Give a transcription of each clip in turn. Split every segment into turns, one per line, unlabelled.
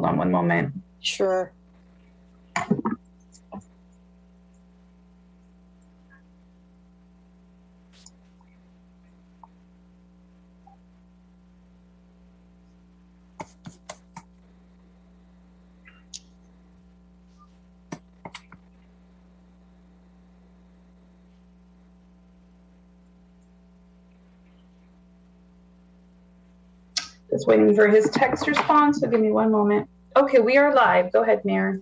hold on one moment.
Sure.
Just waiting for his text response, so give me one moment. Okay, we are live. Go ahead, Mayor.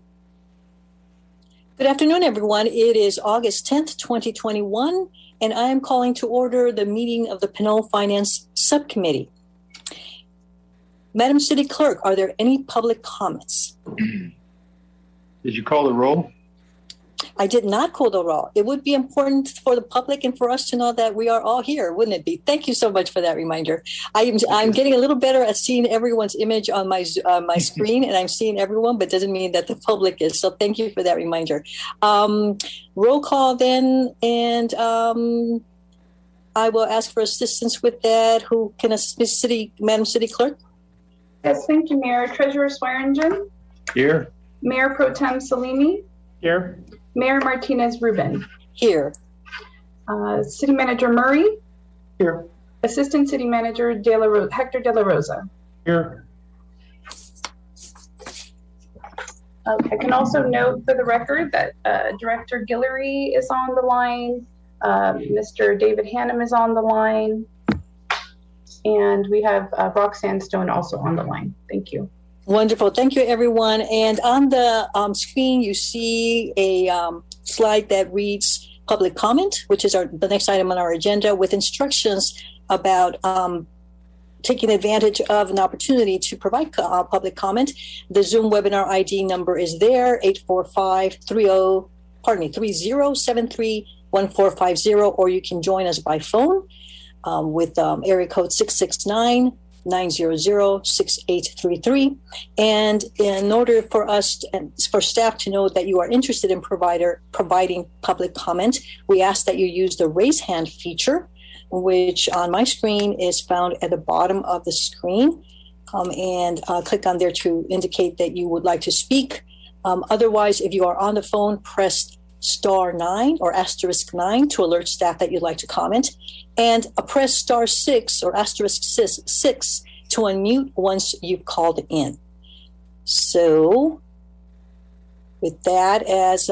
Good afternoon, everyone. It is August 10th, 2021, and I am calling to order the meeting of the Pinole Finance Subcommittee. Madam City Clerk, are there any public comments?
Did you call the roll?
I did not call the roll. It would be important for the public and for us to know that we are all here, wouldn't it be? Thank you so much for that reminder. I'm getting a little better at seeing everyone's image on my screen, and I'm seeing everyone, but doesn't mean that the public is. So thank you for that reminder. Roll call then, and I will ask for assistance with that. Who can assist Madam City Clerk?
Yes, thank you, Mayor. Treasurer Swearingen.
Here.
Mayor Pro Tem Salimi.
Here.
Mayor Martinez Rubin.
Here.
City Manager Murray.
Here.
Assistant City Manager Hector De La Rosa.
Here.
I can also note for the record that Director Guillory is on the line. Mr. David Hannum is on the line. And we have Roxanne Stone also on the line. Thank you.
Wonderful. Thank you, everyone. And on the screen, you see a slide that reads public comment, which is the next item on our agenda, with instructions about taking advantage of an opportunity to provide public comment. The Zoom webinar ID number is there, 845-3073-1450, or you can join us by phone with area code 669-900-6833. And in order for us and for staff to know that you are interested in providing public comment, we ask that you use the raise hand feature, which on my screen is found at the bottom of the screen, and click on there to indicate that you would like to speak. Otherwise, if you are on the phone, press *9 or *9 to alert staff that you'd like to comment, and press *6 or *6 to unmute once you've called in. So with that as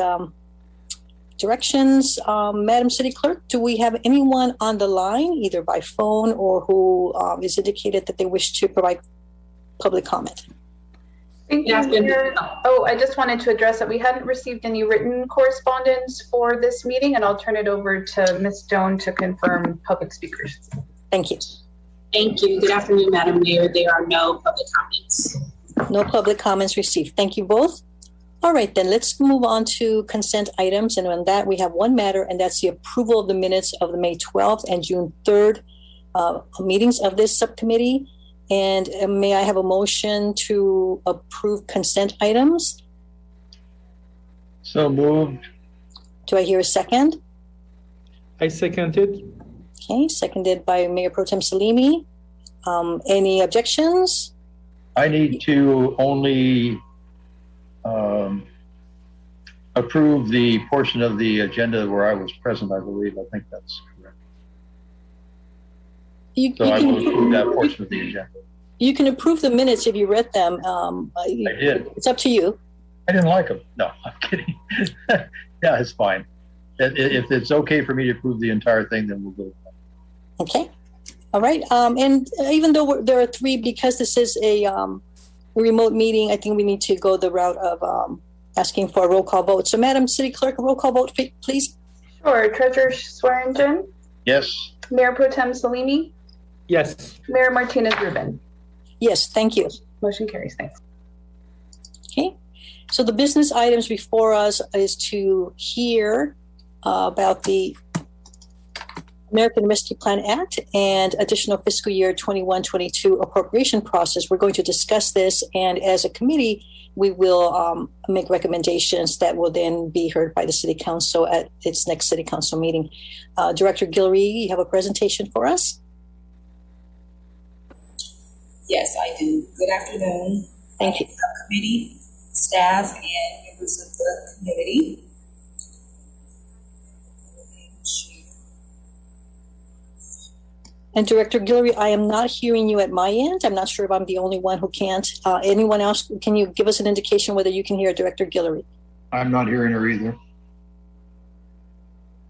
directions, Madam City Clerk, do we have anyone on the line, either by phone or who is indicated that they wish to provide public comment?
Thank you, Mayor. Oh, I just wanted to address that we hadn't received any written correspondence for this meeting, and I'll turn it over to Ms. Stone to confirm public speakers.
Thank you.
Thank you. Good afternoon, Madam Mayor. There are no public comments.
No public comments received. Thank you both. All right, then let's move on to consent items. And on that, we have one matter, and that's the approval of the minutes of the May 12th and June 3rd meetings of this subcommittee. And may I have a motion to approve consent items?
So moved.
Do I hear a second?
I second it.
Okay, seconded by Mayor Pro Tem Salimi. Any objections?
I need to only approve the portion of the agenda where I was present, I believe. I think that's correct. So I will approve that portion of the agenda.
You can approve the minutes if you read them.
I did.
It's up to you.
I didn't like them. No, I'm kidding. Yeah, it's fine. If it's okay for me to approve the entire thing, then we'll go.
Okay. All right. And even though there are three, because this is a remote meeting, I think we need to go the route of asking for a roll call vote. So, Madam City Clerk, a roll call vote, please.
Sure. Treasurer Swearingen?
Yes.
Mayor Pro Tem Salimi?
Yes.
Mayor Martinez Rubin?
Yes, thank you.
Motion carries. Thanks.
Okay. So the business items before us is to hear about the American Rescue Plan Act and additional fiscal year 21-22 appropriation process. We're going to discuss this, and as a committee, we will make recommendations that will then be heard by the City Council at its next City Council meeting. Director Guillory, you have a presentation for us?
Yes, I do. Good afternoon.
Thank you.
Subcommittee, staff, and members of the community.
And Director Guillory, I am not hearing you at my end. I'm not sure if I'm the only one who can't. Anyone else, can you give us an indication whether you can hear Director Guillory?
I'm not hearing her either.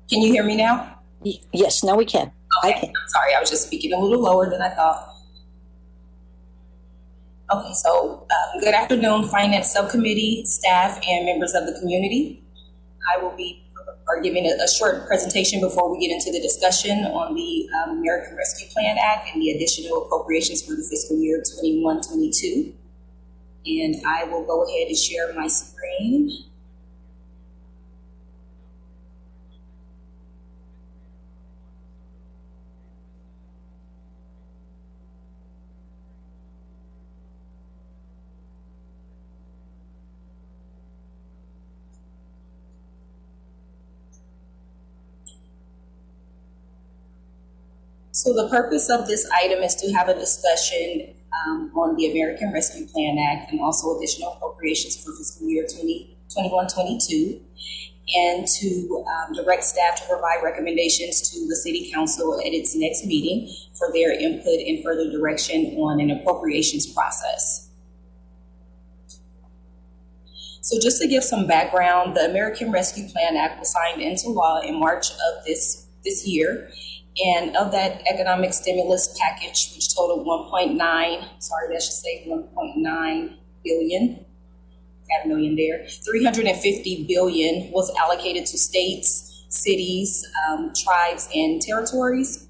Can you hear me now?
Yes, now we can.
Okay.
I can.
I'm sorry, I was just speaking a little lower than I thought. Okay, so good afternoon, Finance Subcommittee, staff, and members of the community. I will be giving a short presentation before we get into the discussion on the American Rescue Plan Act and the additional appropriations for the fiscal year 21-22. And I will go ahead and share my screen. So the purpose of this item is to have a discussion on the American Rescue Plan Act and also additional appropriations for fiscal year 2021-22, and to direct staff to provide recommendations to the City Council at its next meeting for their input and further direction on an appropriations process. So just to give some background, the American Rescue Plan Act was signed into law in March of this year. And of that economic stimulus package, which totaled 1.9 billion, got a million there, 350 billion was allocated to states, cities, tribes, and territories.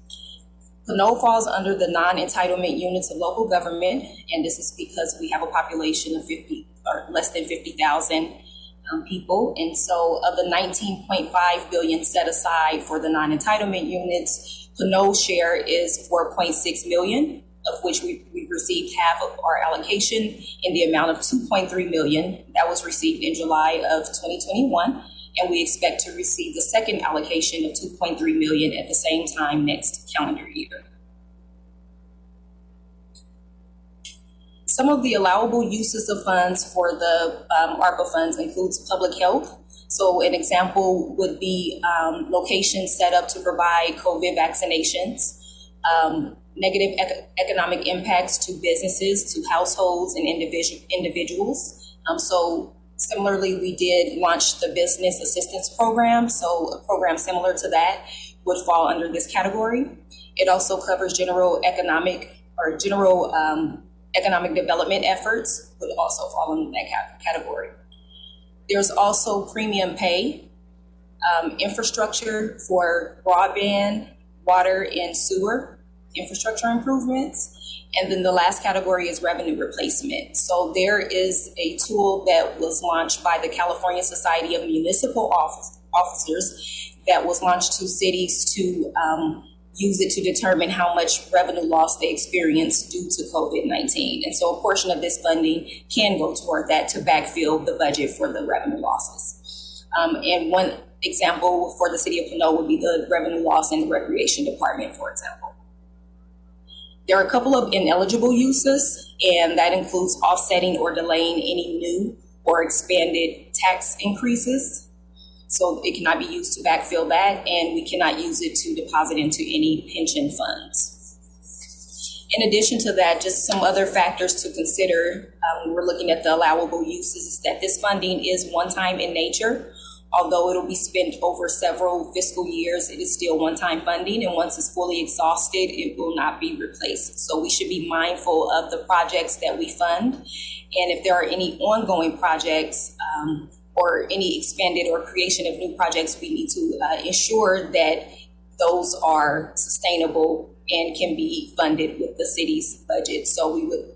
Pinole falls under the non-entitlement units of local government, and this is because we have a population of 50 or less than 50,000 people. And so of the 19.5 billion set aside for the non-entitlement units, Pinole's share is 4.6 million, of which we received half of our allocation in the amount of 2.3 million that was received in July of 2021. And we expect to receive the second allocation of 2.3 million at the same time next calendar year. Some of the allowable uses of funds for the ARPA funds includes public health. So an example would be locations set up to provide COVID vaccinations, negative economic impacts to businesses, to households and individuals. So similarly, we did launch the Business Assistance Program. So a program similar to that would fall under this category. It also covers general economic development efforts, would also fall in that category. There's also premium pay, infrastructure for broadband, water, and sewer infrastructure improvements. And then the last category is revenue replacement. So there is a tool that was launched by the California Society of Municipal Officers that was launched to cities to use it to determine how much revenue loss they experience due to COVID-19. And so a portion of this funding can go toward that to backfill the budget for the revenue losses. And one example for the city of Pinole would be the revenue loss in the recreation department, for example. There are a couple of ineligible uses, and that includes offsetting or delaying any new or expanded tax increases. So it cannot be used to backfill that, and we cannot use it to deposit into any pension funds. In addition to that, just some other factors to consider when we're looking at the allowable uses is that this funding is one-time in nature. Although it'll be spent over several fiscal years, it is still one-time funding, and once it's fully exhausted, it will not be replaced. So we should be mindful of the projects that we fund, and if there are any ongoing projects or any expanded or creation of new projects, we need to ensure that those are sustainable and can be funded with the city's budget. So we would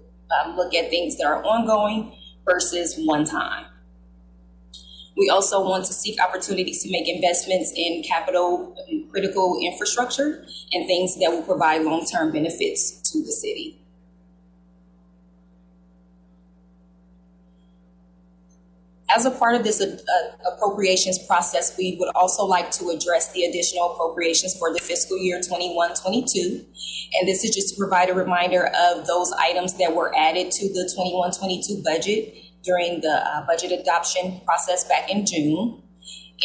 look at things that are ongoing versus one time. We also want to seek opportunities to make investments in capital and critical infrastructure and things that will provide long-term benefits to the city. As a part of this appropriations process, we would also like to address the additional appropriations for the fiscal year 21-22. And this is just to provide a reminder of those items that were added to the 21-22 budget during the budget adoption process back in June.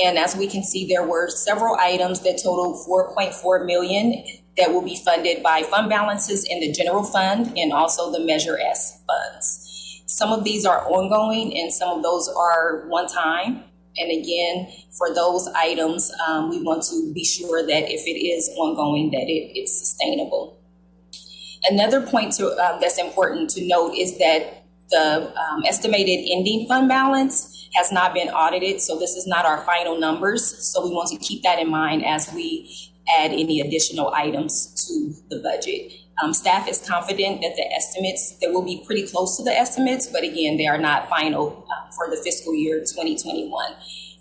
And as we can see, there were several items that totaled $4.4 million that will be funded by fund balances in the general fund and also the Measure S funds. Some of these are ongoing and some of those are one time. And again, for those items, we want to be sure that if it is ongoing, that it's sustainable. Another point that's important to note is that the estimated ending fund balance has not been audited. So this is not our final numbers. So we want to keep that in mind as we add any additional items to the budget. Staff is confident that the estimates, they will be pretty close to the estimates, but again, they are not final for the fiscal year 2021.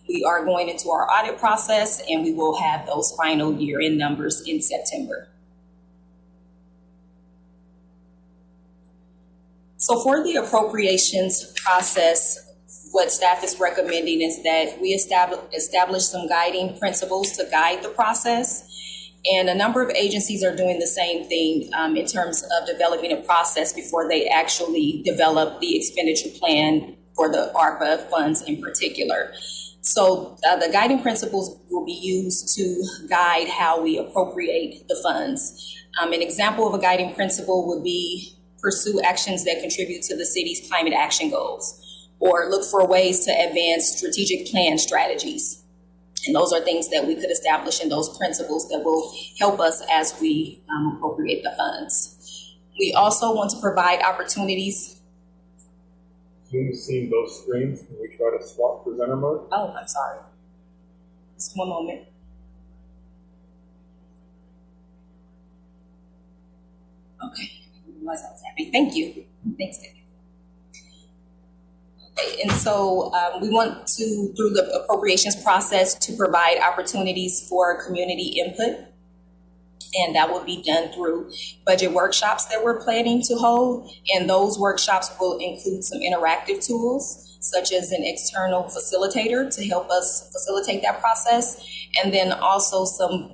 We are going into our audit process and we will have those final year-end numbers in September. So for the appropriations process, what staff is recommending is that we establish some guiding principles to guide the process. And a number of agencies are doing the same thing in terms of developing a process before they actually develop the expenditure plan for the ARPA funds in particular. So the guiding principles will be used to guide how we appropriate the funds. An example of a guiding principle would be pursue actions that contribute to the city's climate action goals, or look for ways to advance strategic plan strategies. And those are things that we could establish in those principles that will help us as we appropriate the funds. We also want to provide opportunities.
Zoom seeing those screens. Can we try to swap presenter mode?
Oh, I'm sorry. Just one moment. Okay, I didn't realize I was happy. Thank you. Thanks, Nick. And so we want to, through the appropriations process, to provide opportunities for community input. And that will be done through budget workshops that we're planning to hold. And those workshops will include some interactive tools, such as an external facilitator to help us facilitate that process. And then also some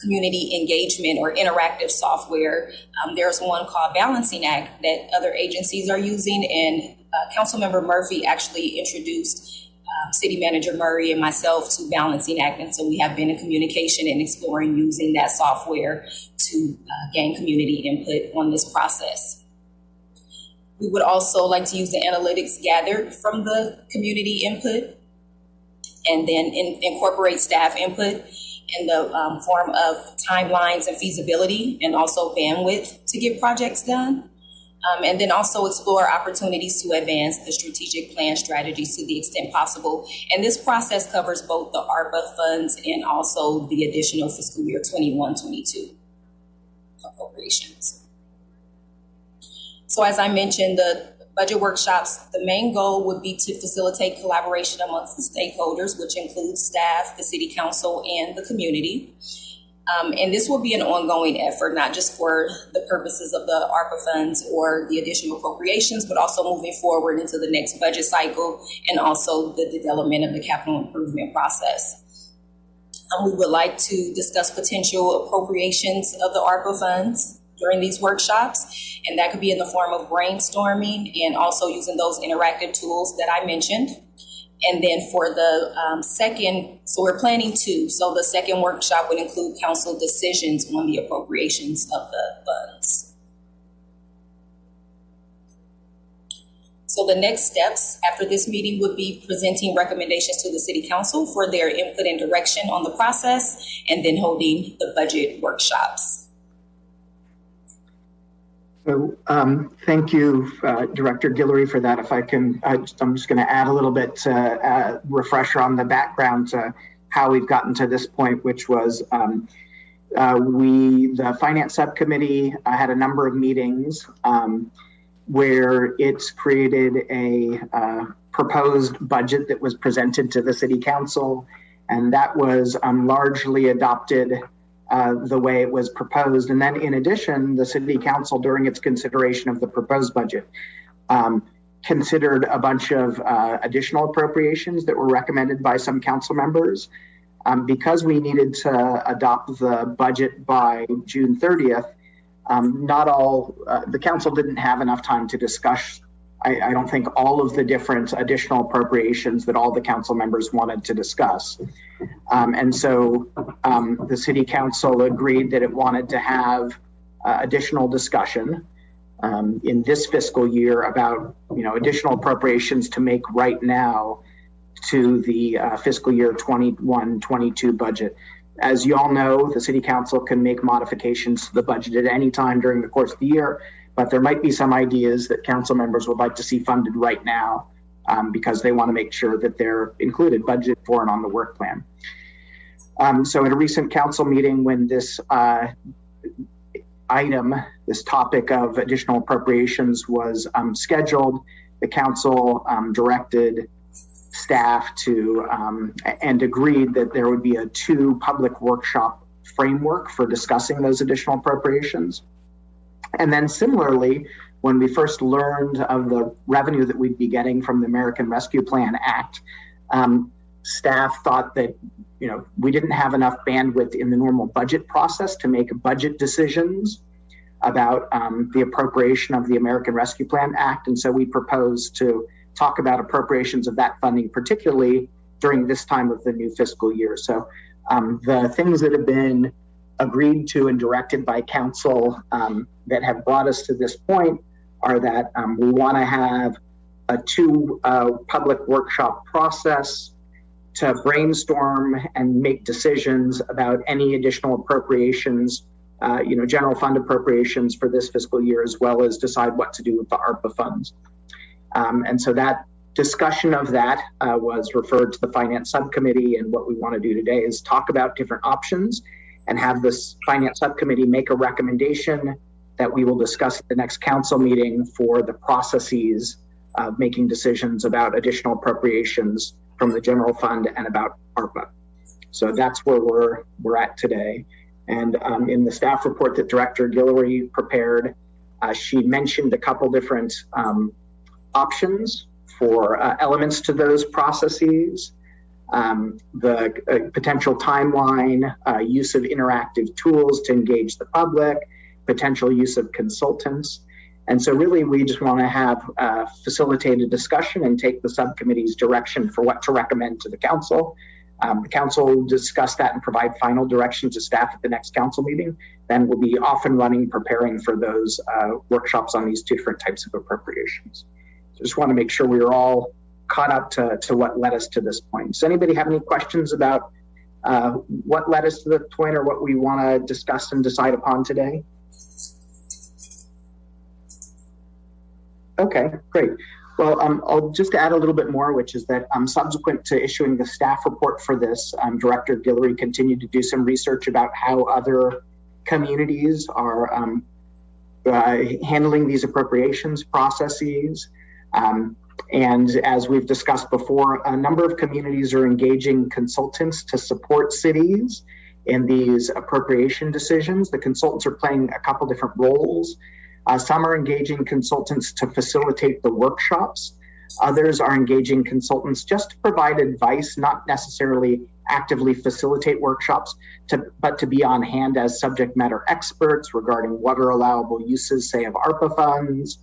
community engagement or interactive software. There's one called Balancing Act that other agencies are using, and Councilmember Murphy actually introduced City Manager Murray and myself to Balancing Act, and so we have been in communication and exploring using that software to gain community input on this process. We would also like to use the analytics gathered from the community input and then incorporate staff input in the form of timelines and feasibility and also bandwidth to get projects done. And then also explore opportunities to advance the strategic plan strategies to the extent possible. And this process covers both the ARPA funds and also the additional fiscal year 21-22 appropriations. So as I mentioned, the budget workshops, the main goal would be to facilitate collaboration amongst the stakeholders, which includes staff, the city council, and the community. And this will be an ongoing effort, not just for the purposes of the ARPA funds or the additional appropriations, but also moving forward into the next budget cycle and also the development of the capital improvement process. We would like to discuss potential appropriations of the ARPA funds during these workshops, and that could be in the form of brainstorming and also using those interactive tools that I mentioned. And then for the second, so we're planning two. So the second workshop would include council decisions on the appropriations of the funds. So the next steps after this meeting would be presenting recommendations to the city council for their input and direction on the process, and then holding the budget workshops.
So thank you, Director Guillory, for that. If I can, I'm just going to add a little bit refresher on the background to how we've gotten to this point, which was the Finance Subcommittee had a number of meetings where it's created a proposed budget that was presented to the City Council, and that was largely adopted the way it was proposed. And then in addition, the City Council, during its consideration of the proposed budget, considered a bunch of additional appropriations that were recommended by some council members. Because we needed to adopt the budget by June 30th, not all, the council didn't have enough time to discuss, I don't think, all of the different additional appropriations that all the council members wanted to discuss. And so the city council agreed that it wanted to have additional discussion in this fiscal year about, additional appropriations to make right now to the fiscal year 21-22 budget. As you all know, the city council can make modifications to the budget at any time during the course of the year, but there might be some ideas that council members would like to see funded right now because they want to make sure that they're included, budgeted for, and on the work plan. So at a recent council meeting, when this item, this topic of additional appropriations was scheduled, the council directed staff to and agreed that there would be a 2 public workshop framework for discussing those additional appropriations. And then similarly, when we first learned of the revenue that we'd be getting from the American Rescue Plan Act, staff thought that we didn't have enough bandwidth in the normal budget process to make budget decisions about the appropriation of the American Rescue Plan Act. And so we proposed to talk about appropriations of that funding, particularly during this time of the new fiscal year. So the things that have been agreed to and directed by council that have brought us to this point are that we want to have a 2 public workshop process to brainstorm and make decisions about any additional appropriations, general fund appropriations for this fiscal year, as well as decide what to do with the ARPA funds. And so that discussion of that was referred to the Finance Subcommittee, and what we want to do today is talk about different options and have this Finance Subcommittee make a recommendation that we will discuss at the next council meeting for the processes of making decisions about additional appropriations from the general fund and about ARPA. So that's where we're at today. And in the staff report that Director Guillory prepared, she mentioned a couple different options for elements to those processes, the potential timeline, use of interactive tools to engage the public, potential use of consultants. And so really we just want to have a facilitated discussion and take the subcommittee's direction for what to recommend to the council. The council will discuss that and provide final direction to staff at the next council meeting. Then we'll be off and running, preparing for those workshops on these 2 different types of appropriations. So just want to make sure we are all caught up to what led us to this point. Does anybody have any questions about what led us to this point or what we want to discuss and decide upon today? Okay, great. Well, I'll just add a little bit more, which is that subsequent to issuing the staff report for this, Director Guillory continued to do some research about how other communities are handling these appropriations processes. And as we've discussed before, a number of communities are engaging consultants to support cities in these appropriation decisions. The consultants are playing a couple different roles. Some are engaging consultants to facilitate the workshops. Others are engaging consultants just to provide advice, not necessarily actively facilitate workshops, but to be on hand as subject matter experts regarding what are allowable uses, say, of ARPA funds,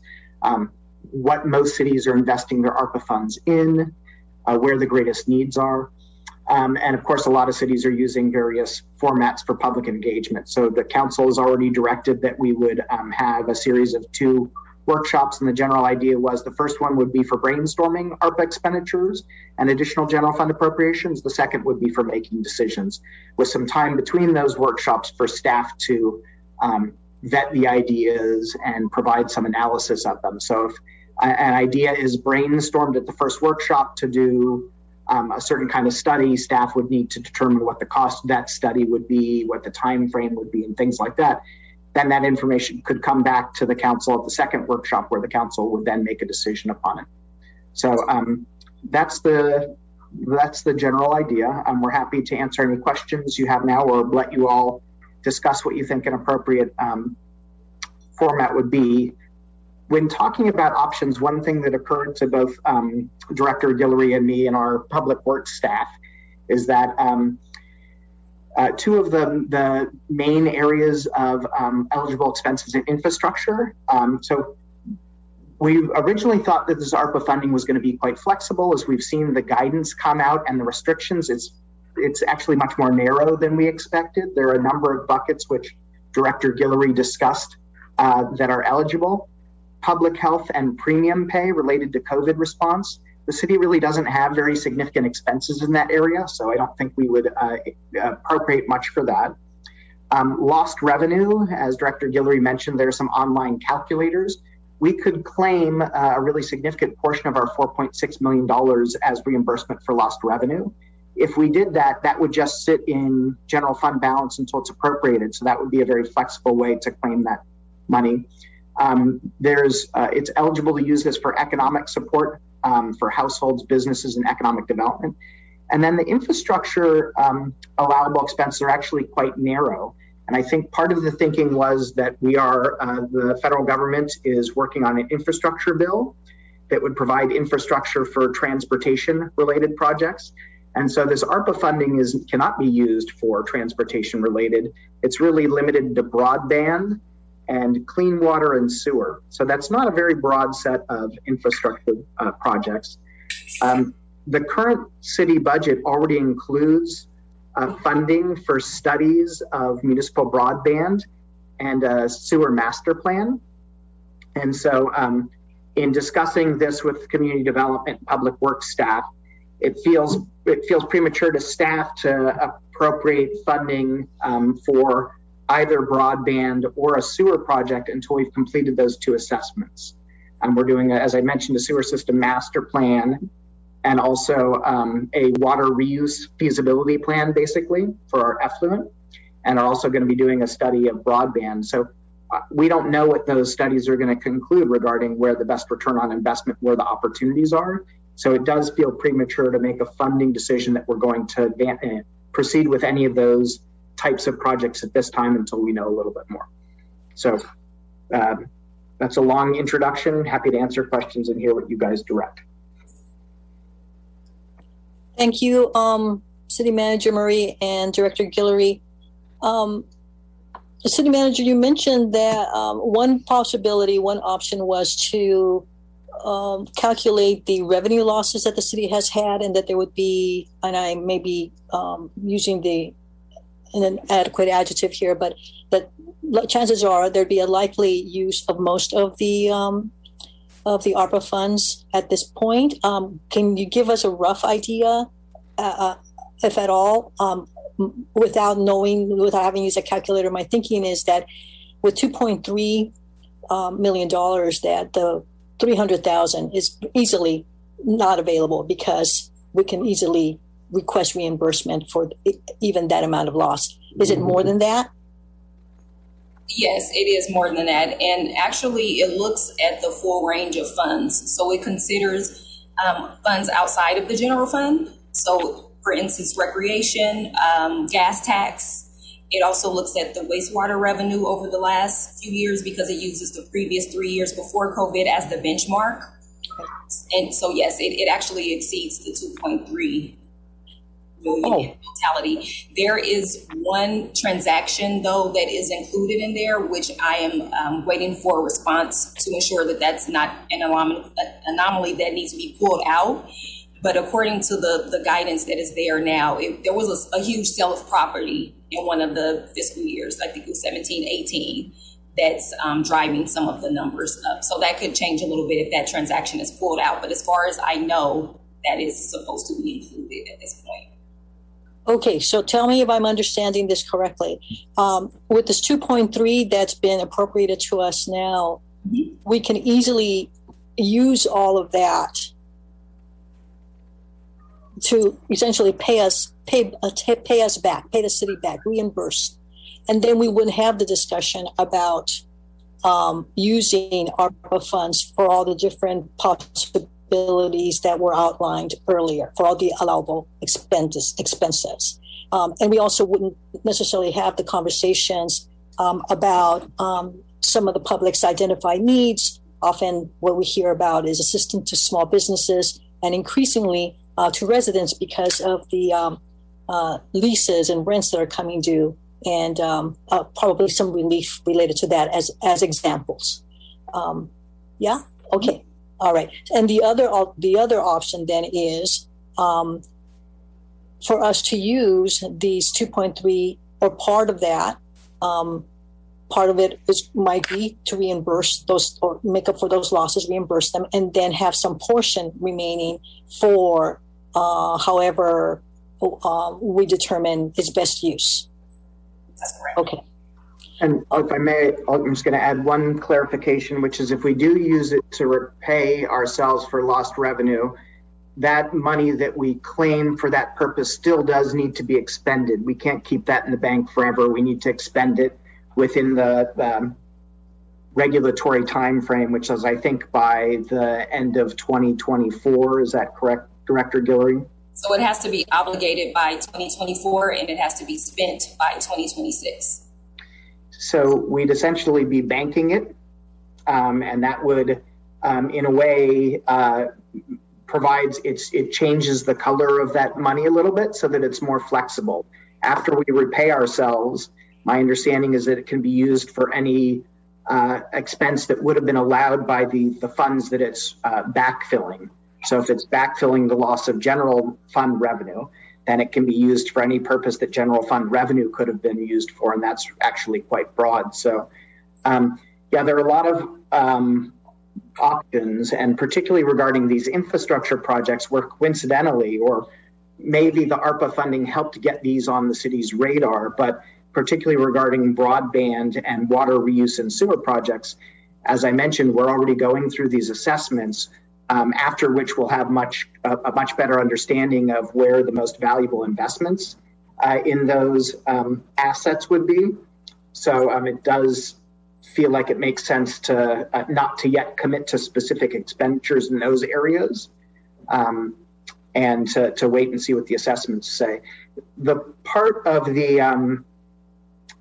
what most cities are investing their ARPA funds in, where the greatest needs are. And of course, a lot of cities are using various formats for public engagement. So the council has already directed that we would have a series of 2 workshops. And the general idea was the first one would be for brainstorming ARPA expenditures and additional general fund appropriations. The second would be for making decisions, with some time between those workshops for staff to vet the ideas and provide some analysis of them. So if an idea is brainstormed at the first workshop to do a certain kind of study, staff would need to determine what the cost of that study would be, what the time frame would be, and things like that. Then that information could come back to the council at the second workshop, where the council would then make a decision upon it. So that's the general idea. We're happy to answer any questions you have now, or let you all discuss what you think an appropriate format would be. when talking about options, one thing that occurred to both Director Guillory and me and our public works staff is that two of the main areas of eligible expenses in infrastructure. So we originally thought that this ARPA funding was going to be quite flexible. As we've seen the guidance come out and the restrictions, it's actually much more narrow than we expected. There are a number of buckets which Director Guillory discussed that are eligible. Public health and premium pay related to COVID response. The city really doesn't have very significant expenses in that area, so I don't think we would appropriate much for that. Lost revenue, as Director Guillory mentioned, there are some online calculators. We could claim a really significant portion of our $4.6 million as reimbursement for lost revenue. If we did that, that would just sit in general fund balance until it's appropriated, so that would be a very flexible way to claim that money. It's eligible to use this for economic support for households, businesses, and economic development. And then the infrastructure allowable expenses are actually quite narrow. And I think part of the thinking was that the federal government is working on an infrastructure bill that would provide infrastructure for transportation related projects. And so this ARPA funding cannot be used for transportation related. It's really limited to broadband and clean water and sewer. So that's not a very broad set of infrastructure projects. The current city budget already includes funding for studies of municipal broadband and a sewer master plan. And so in discussing this with community development and public works staff, it feels premature to staff to appropriate funding for either broadband or a sewer project until we've completed those two assessments. We're doing, as I mentioned, a sewer system master plan and also a water reuse feasibility plan, basically, for our effluent, and are also going to be doing a study of broadband. So we don't know what those studies are going to conclude regarding where the best return on investment, where the opportunities are. So it does feel premature to make a funding decision that we're going to proceed with any of those types of projects at this time until we know a little bit more. So that's a long introduction. Happy to answer questions and hear what you guys direct.
Thank you, City Manager Murray and Director Guillory. City Manager, you mentioned that one option was to calculate the revenue losses that the city has had, and that there would be, and I may be using an inadequate adjective here, but that chances are there'd be a likely use of most of the ARPA funds at this point. Can you give us a rough idea, if at all, without having used a calculator? My thinking is that with $2.3 million, that the $300,000 is easily not available because we can easily request reimbursement for even that amount of loss. Is it more than that?
Yes, it is more than that. And actually, it looks at the full range of funds. So it considers funds outside of the general fund. So, for instance, recreation, gas tax. It also looks at the wastewater revenue over the last few years because it uses the previous 3 years before COVID as the benchmark. And so, yes, it actually exceeds the 2.3 million in totality. There is one transaction, though, that is included in there, which I am waiting for a response to ensure that that's not an anomaly that needs to be pulled out. But according to the guidance that is there now, there was a huge sale of property in one of the fiscal years, I think it was 17-18, that's driving some of the numbers up. So that could change a little bit if that transaction is pulled out. But as far as I know, that is supposed to be included at this point.
Okay, so tell me if I'm understanding this correctly. With this 2.3 that's been appropriated to us now, we can easily use all of that to essentially pay the city back, reimburse. And then we wouldn't have the discussion about using ARPA funds for all the different possibilities that were outlined earlier, for all the allowable expenses. And we also wouldn't necessarily have the conversations about some of the public's identified needs often what we hear about is assistance to small businesses and increasingly to residents because of the leases and rents that are coming due, and probably some relief related to that as examples. Yeah. Okay. All right. And the other option then is for us to use these 2.3 or part of that. Part of it might be to reimburse those or make up for those losses, reimburse them, and then have some portion remaining for however we determine its best use.
That's correct.
Okay.
And if I may, I'm just going to add one clarification, which is if we do use it to repay ourselves for lost revenue, that money that we claim for that purpose still does need to be expended. We can't keep that in the bank forever. We need to expend it within the regulatory time frame, which is, I think, by the end of 2024. Is that correct, Director Guillory?
So it has to be obligated by 2024 and it has to be spent by 2026.
So we'd essentially be banking it, and that would, in a way, it changes the color of that money a little bit so that it's more flexible. After we repay ourselves, my understanding is that it can be used for any expense that would have been allowed by the funds that it's backfilling. So if it's backfilling the loss of general fund revenue, then it can be used for any purpose that general fund revenue could have been used for, and that's actually quite broad. So, yeah, there are a lot of options, and particularly regarding these infrastructure projects where coincidentally, or maybe the ARPA funding helped get these on the city's radar, but particularly regarding broadband and water reuse and sewer projects, as I mentioned, we're already going through these assessments, after which we'll have a much better understanding of where the most valuable investments in those assets would be. So it does feel like it makes sense to not to yet commit to specific expenditures in those areas, and to wait and see what the assessments say. The part of the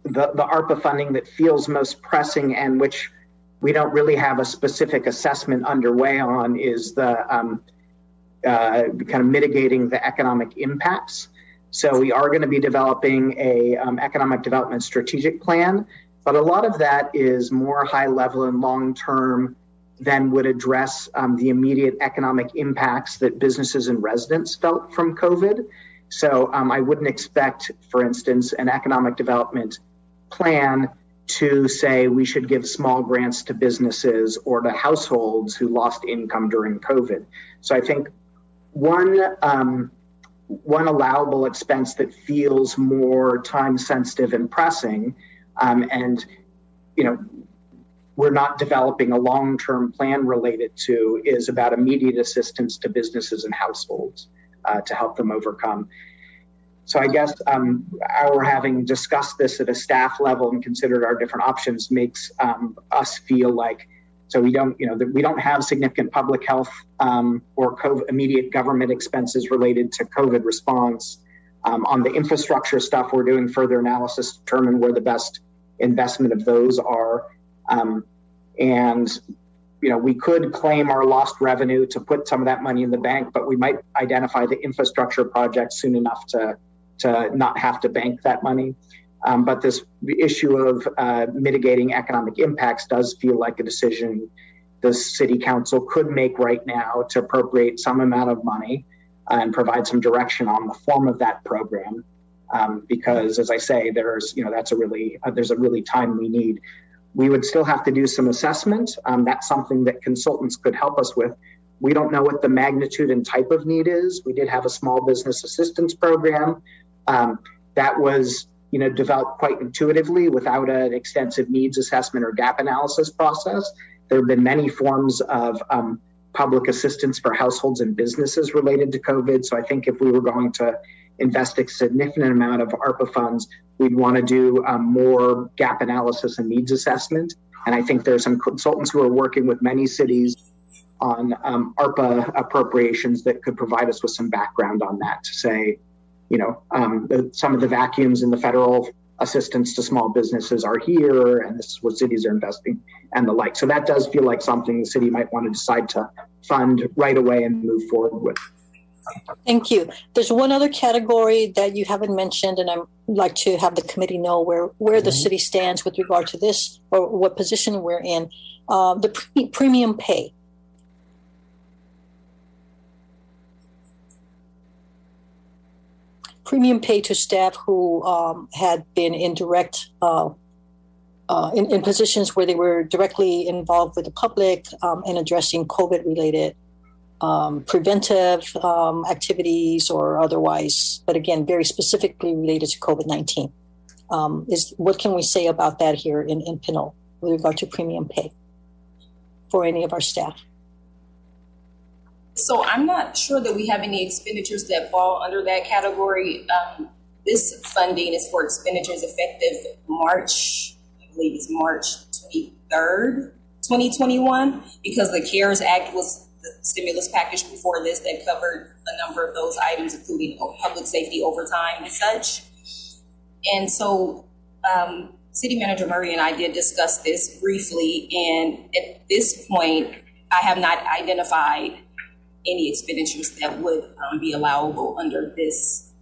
ARPA funding that feels most pressing and which we don't really have a specific assessment underway on is the kind of mitigating the economic impacts. So we are going to be developing a economic development strategic plan, but a lot of that is more high level and long term than would address the immediate economic impacts that businesses and residents felt from COVID. So I wouldn't expect, for instance, an economic development plan to say we should give small grants to businesses or to households who lost income during COVID. So I think one allowable expense that feels more time sensitive and pressing, and we're not developing a long-term plan related to, is about immediate assistance to businesses and households to help them overcome. So I guess our having discussed this at a staff level and considered our different options makes us feel like, so we don't have significant public health or COVID, immediate government expenses related to COVID response. On the infrastructure stuff, we're doing further analysis to determine where the best investment of those are. And we could claim our lost revenue to put some of that money in the bank, but we might identify the infrastructure project soon enough to not have to bank that money. But the issue of mitigating economic impacts does feel like a decision the city council could make right now to appropriate some amount of money and provide some direction on the form of that program. Because as I say, there's a really timely need. We would still have to do some assessment. That's something that consultants could help us with. We don't know what the magnitude and type of need is. We did have a small business assistance program that was developed quite intuitively without an extensive needs assessment or gap analysis process. There have been many forms of public assistance for households and businesses related to COVID. So I think if we were going to invest a significant amount of ARPA funds, we'd want to do more gap analysis and needs assessment. And I think there are some consultants who are working with many cities on ARPA appropriations that could provide us with some background on that to say, some of the vacuums in the federal assistance to small businesses are here, and this is what cities are investing and the like. So that does feel like something the city might want to decide to fund right away and move forward with.
Thank you. There's one other category that you haven't mentioned, and I'd like to have the committee know where the city stands with regard to this, or what position we're in. The premium pay. Premium pay to staff who had been in direct in positions where they were directly involved with the public in addressing COVID-related preventive activities or otherwise, but again, very specifically related to COVID-19. What can we say about that here in Pinole with regard to premium pay for any of our staff?
So I'm not sure that we have any expenditures that fall under that category. This funding is for expenditures effective March, I believe it's March 23rd, 2021, because the CARES Act was the stimulus package before this that covered a number of those items, including public safety overtime and such. And so City Manager Murray and I did discuss this briefly, and at this point, I have not identified any expenditures that would be allowable under this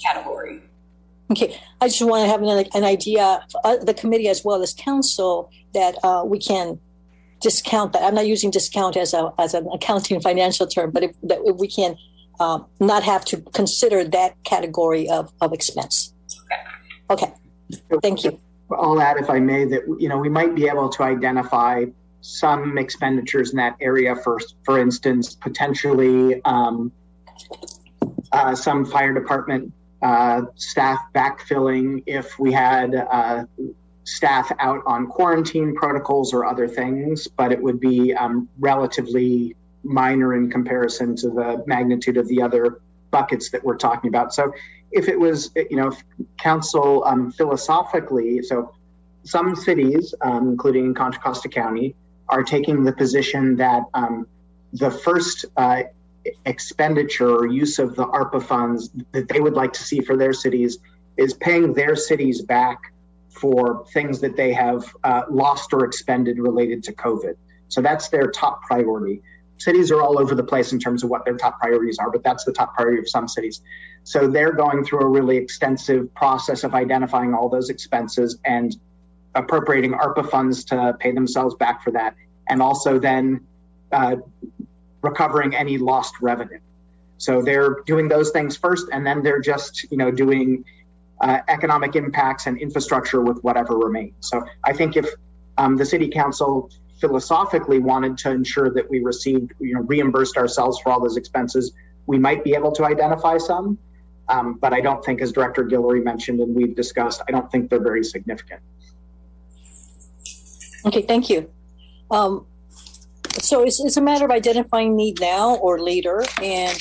category.
Okay, I just want to have an idea, the committee as well as council, that we can discount that. I'm not using discount as an accounting financial term, but if we can not have to consider that category of expense. Okay, thank you.
I'll add, if I may, that we might be able to identify some expenditures in that area. For instance, potentially some fire department staff backfilling if we had staff out on quarantine protocols or other things, but it would be relatively minor in comparison to the magnitude of the other buckets that we're talking about. So if it was, council philosophically, so some cities, including in Contra Costa County, are taking the position that the first expenditure or use of the ARPA funds that they would like to see for their cities is paying their cities back for things that they have lost or expended related to COVID. So that's their top priority. Cities are all over the place in terms of what their top priorities are, but that's the top priority of some cities. So they're going through a really extensive process of identifying all those expenses and appropriating ARPA funds to pay themselves back for that, and also then recovering any lost revenue. So they're doing those things first, and then they're just doing economic impacts and infrastructure with whatever remains. So I think if the city council philosophically wanted to ensure that we received, reimbursed ourselves for all those expenses, we might be able to identify some, but I don't think, as Director Guillory mentioned and we've discussed, I don't think they're very significant.
Okay, thank you. So it's a matter of identifying need now or later, and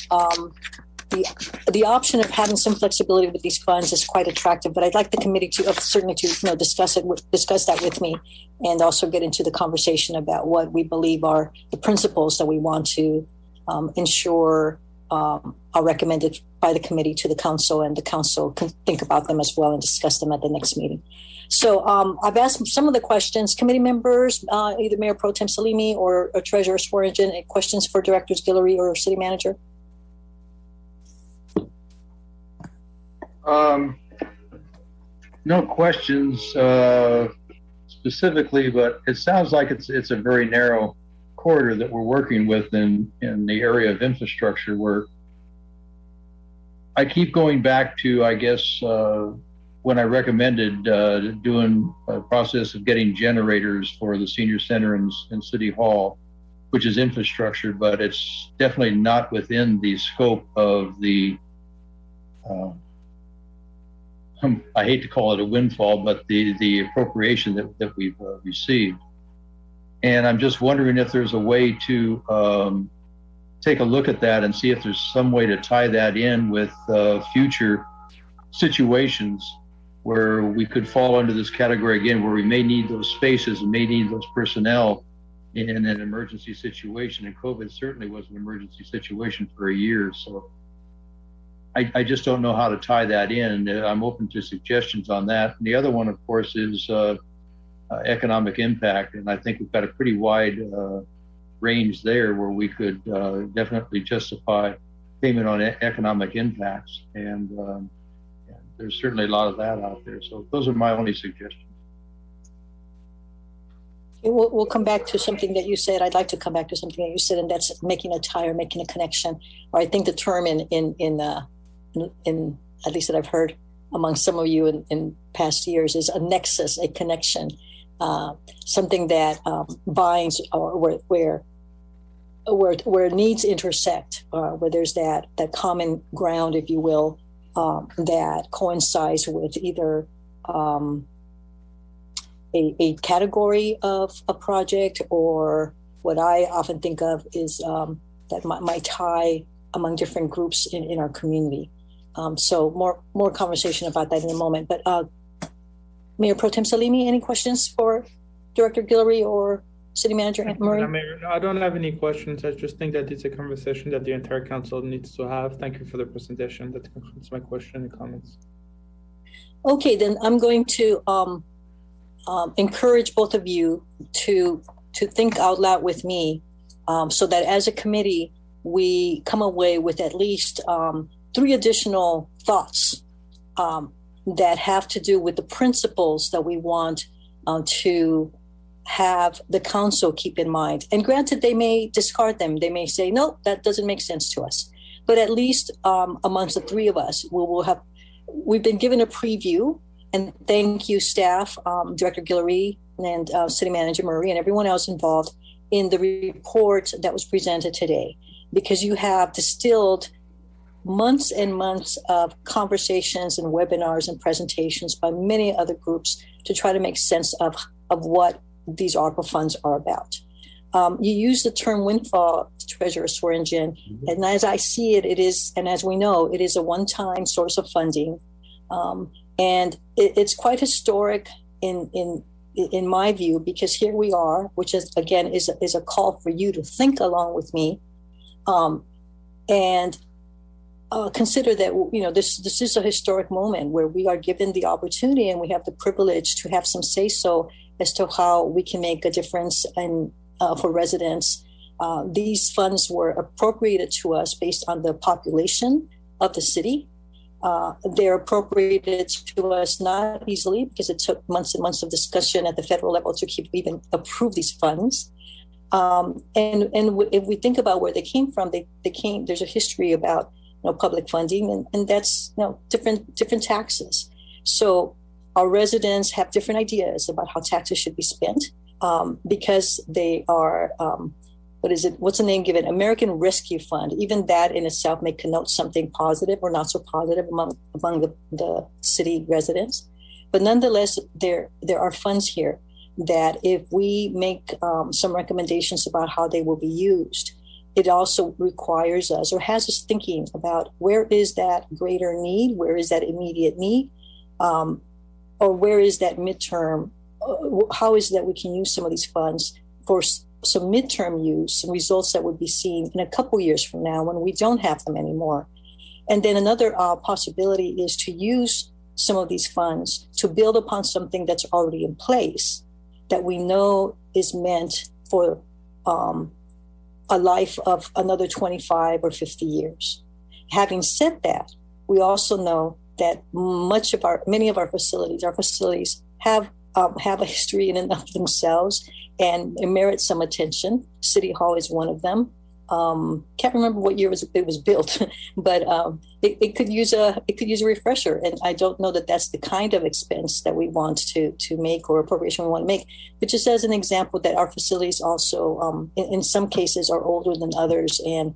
the option of having some flexibility with these funds is quite attractive. But I'd like the committee to certainly discuss that with me, and also get into the conversation about what we believe are the principles that we want to ensure are recommended by the committee to the council, and the council can think about them as well and discuss them at the next meeting. So I've asked some of the questions. Committee members, either Mayor Pro Tem Salimi or Treasurer Swearingen, any questions for Directors Guillory or City Manager?
No questions specifically, but it sounds like it's a very narrow corridor that we're working with in the area of infrastructure, where I keep going back to, I guess, when I recommended doing a process of getting generators for the senior center and City Hall, which is infrastructure, but it's definitely not within the scope of the, I hate to call it a windfall, but the appropriation that we've received. And I'm just wondering if there's a way to take a look at that and see if there's some way to tie that in with future situations where we could fall under this category again, where we may need those spaces and may need those personnel in an emergency situation. And COVID certainly was an emergency situation for a year. So I just don't know how to tie that in. I'm open to suggestions on that. And the other one, of course, is economic impact. And I think we've got a pretty wide range there where we could definitely justify payment on economic impacts. And there's certainly a lot of that out there. So those are my only suggestions.
We'll come back to something that you said. I'd like to come back to something that you said, and that's making a tie or making a connection. Or I think the term in at least that I've heard among some of you in past years is a nexus, a connection, something that binds or where needs intersect, where there's that common ground, if you will, that coincides with either a category of a project, or what I often think of is that my tie among different groups in our community. So more conversation about that in a moment. But Mayor Pro Tem Salimi, any questions for Director Guillory or City Manager Murray?
Mayor, I don't have any questions. I just think that it's a conversation that the entire council needs to have. Thank you for the presentation. That concludes my question and comments.
Okay, then I'm going to encourage both of you to think out loud with me, so that as a committee, we come away with at least 3 additional thoughts that have to do with the principles that we want to have the council keep in mind. And granted, they may discard them. They may say, no, that doesn't make sense to us. But at least amongst the 3 of us, we've been given a preview. And thank you, staff, Director Guillory and City Manager Murray and everyone else involved in the report that was presented today, because you have distilled months and months of conversations and webinars and presentations by many other groups to try to make sense of what these ARPA funds are about. You use the term windfall, Treasurer Swearingen, and as I see it, it is, and as we know, it is a one-time source of funding. And it's quite historic in my view, because here we are, which is again is a call for you to think along with me, and consider that this is a historic moment where we are given the opportunity and we have the privilege to have some say so as to how we can make a difference for residents. These funds were appropriated to us based on the population of the city. They're appropriated to us not easily, because it took months and months of discussion at the federal level to even approve these funds. And if we think about where they came from, there's a history about public funding, and that's different taxes. So our residents have different ideas about how taxes should be spent, because they are what's the name given? American Rescue Fund. Even that in itself may connote something positive or not so positive among the city residents. But nonetheless, there are funds here that if we make some recommendations about how they will be used, it also requires us, or has us thinking about, where is that greater need? Where is that immediate need? Or where is that midterm? How is it that we can use some of these funds for some midterm use, some results that would be seen in a couple years from now when we don't have them anymore? And then another possibility is to use some of these funds to build upon something that's already in place that we know is meant for a life of another 25 or 50 years. Having said that, we also know that many of our facilities have a history in and of themselves and merit some attention. City Hall is one of them. Can't remember what year it was built, but it could use a refresher. And I don't know that that's the kind of expense that we want to make, or appropriation we want to make. But just as an example, that our facilities also, in some cases, are older than others. And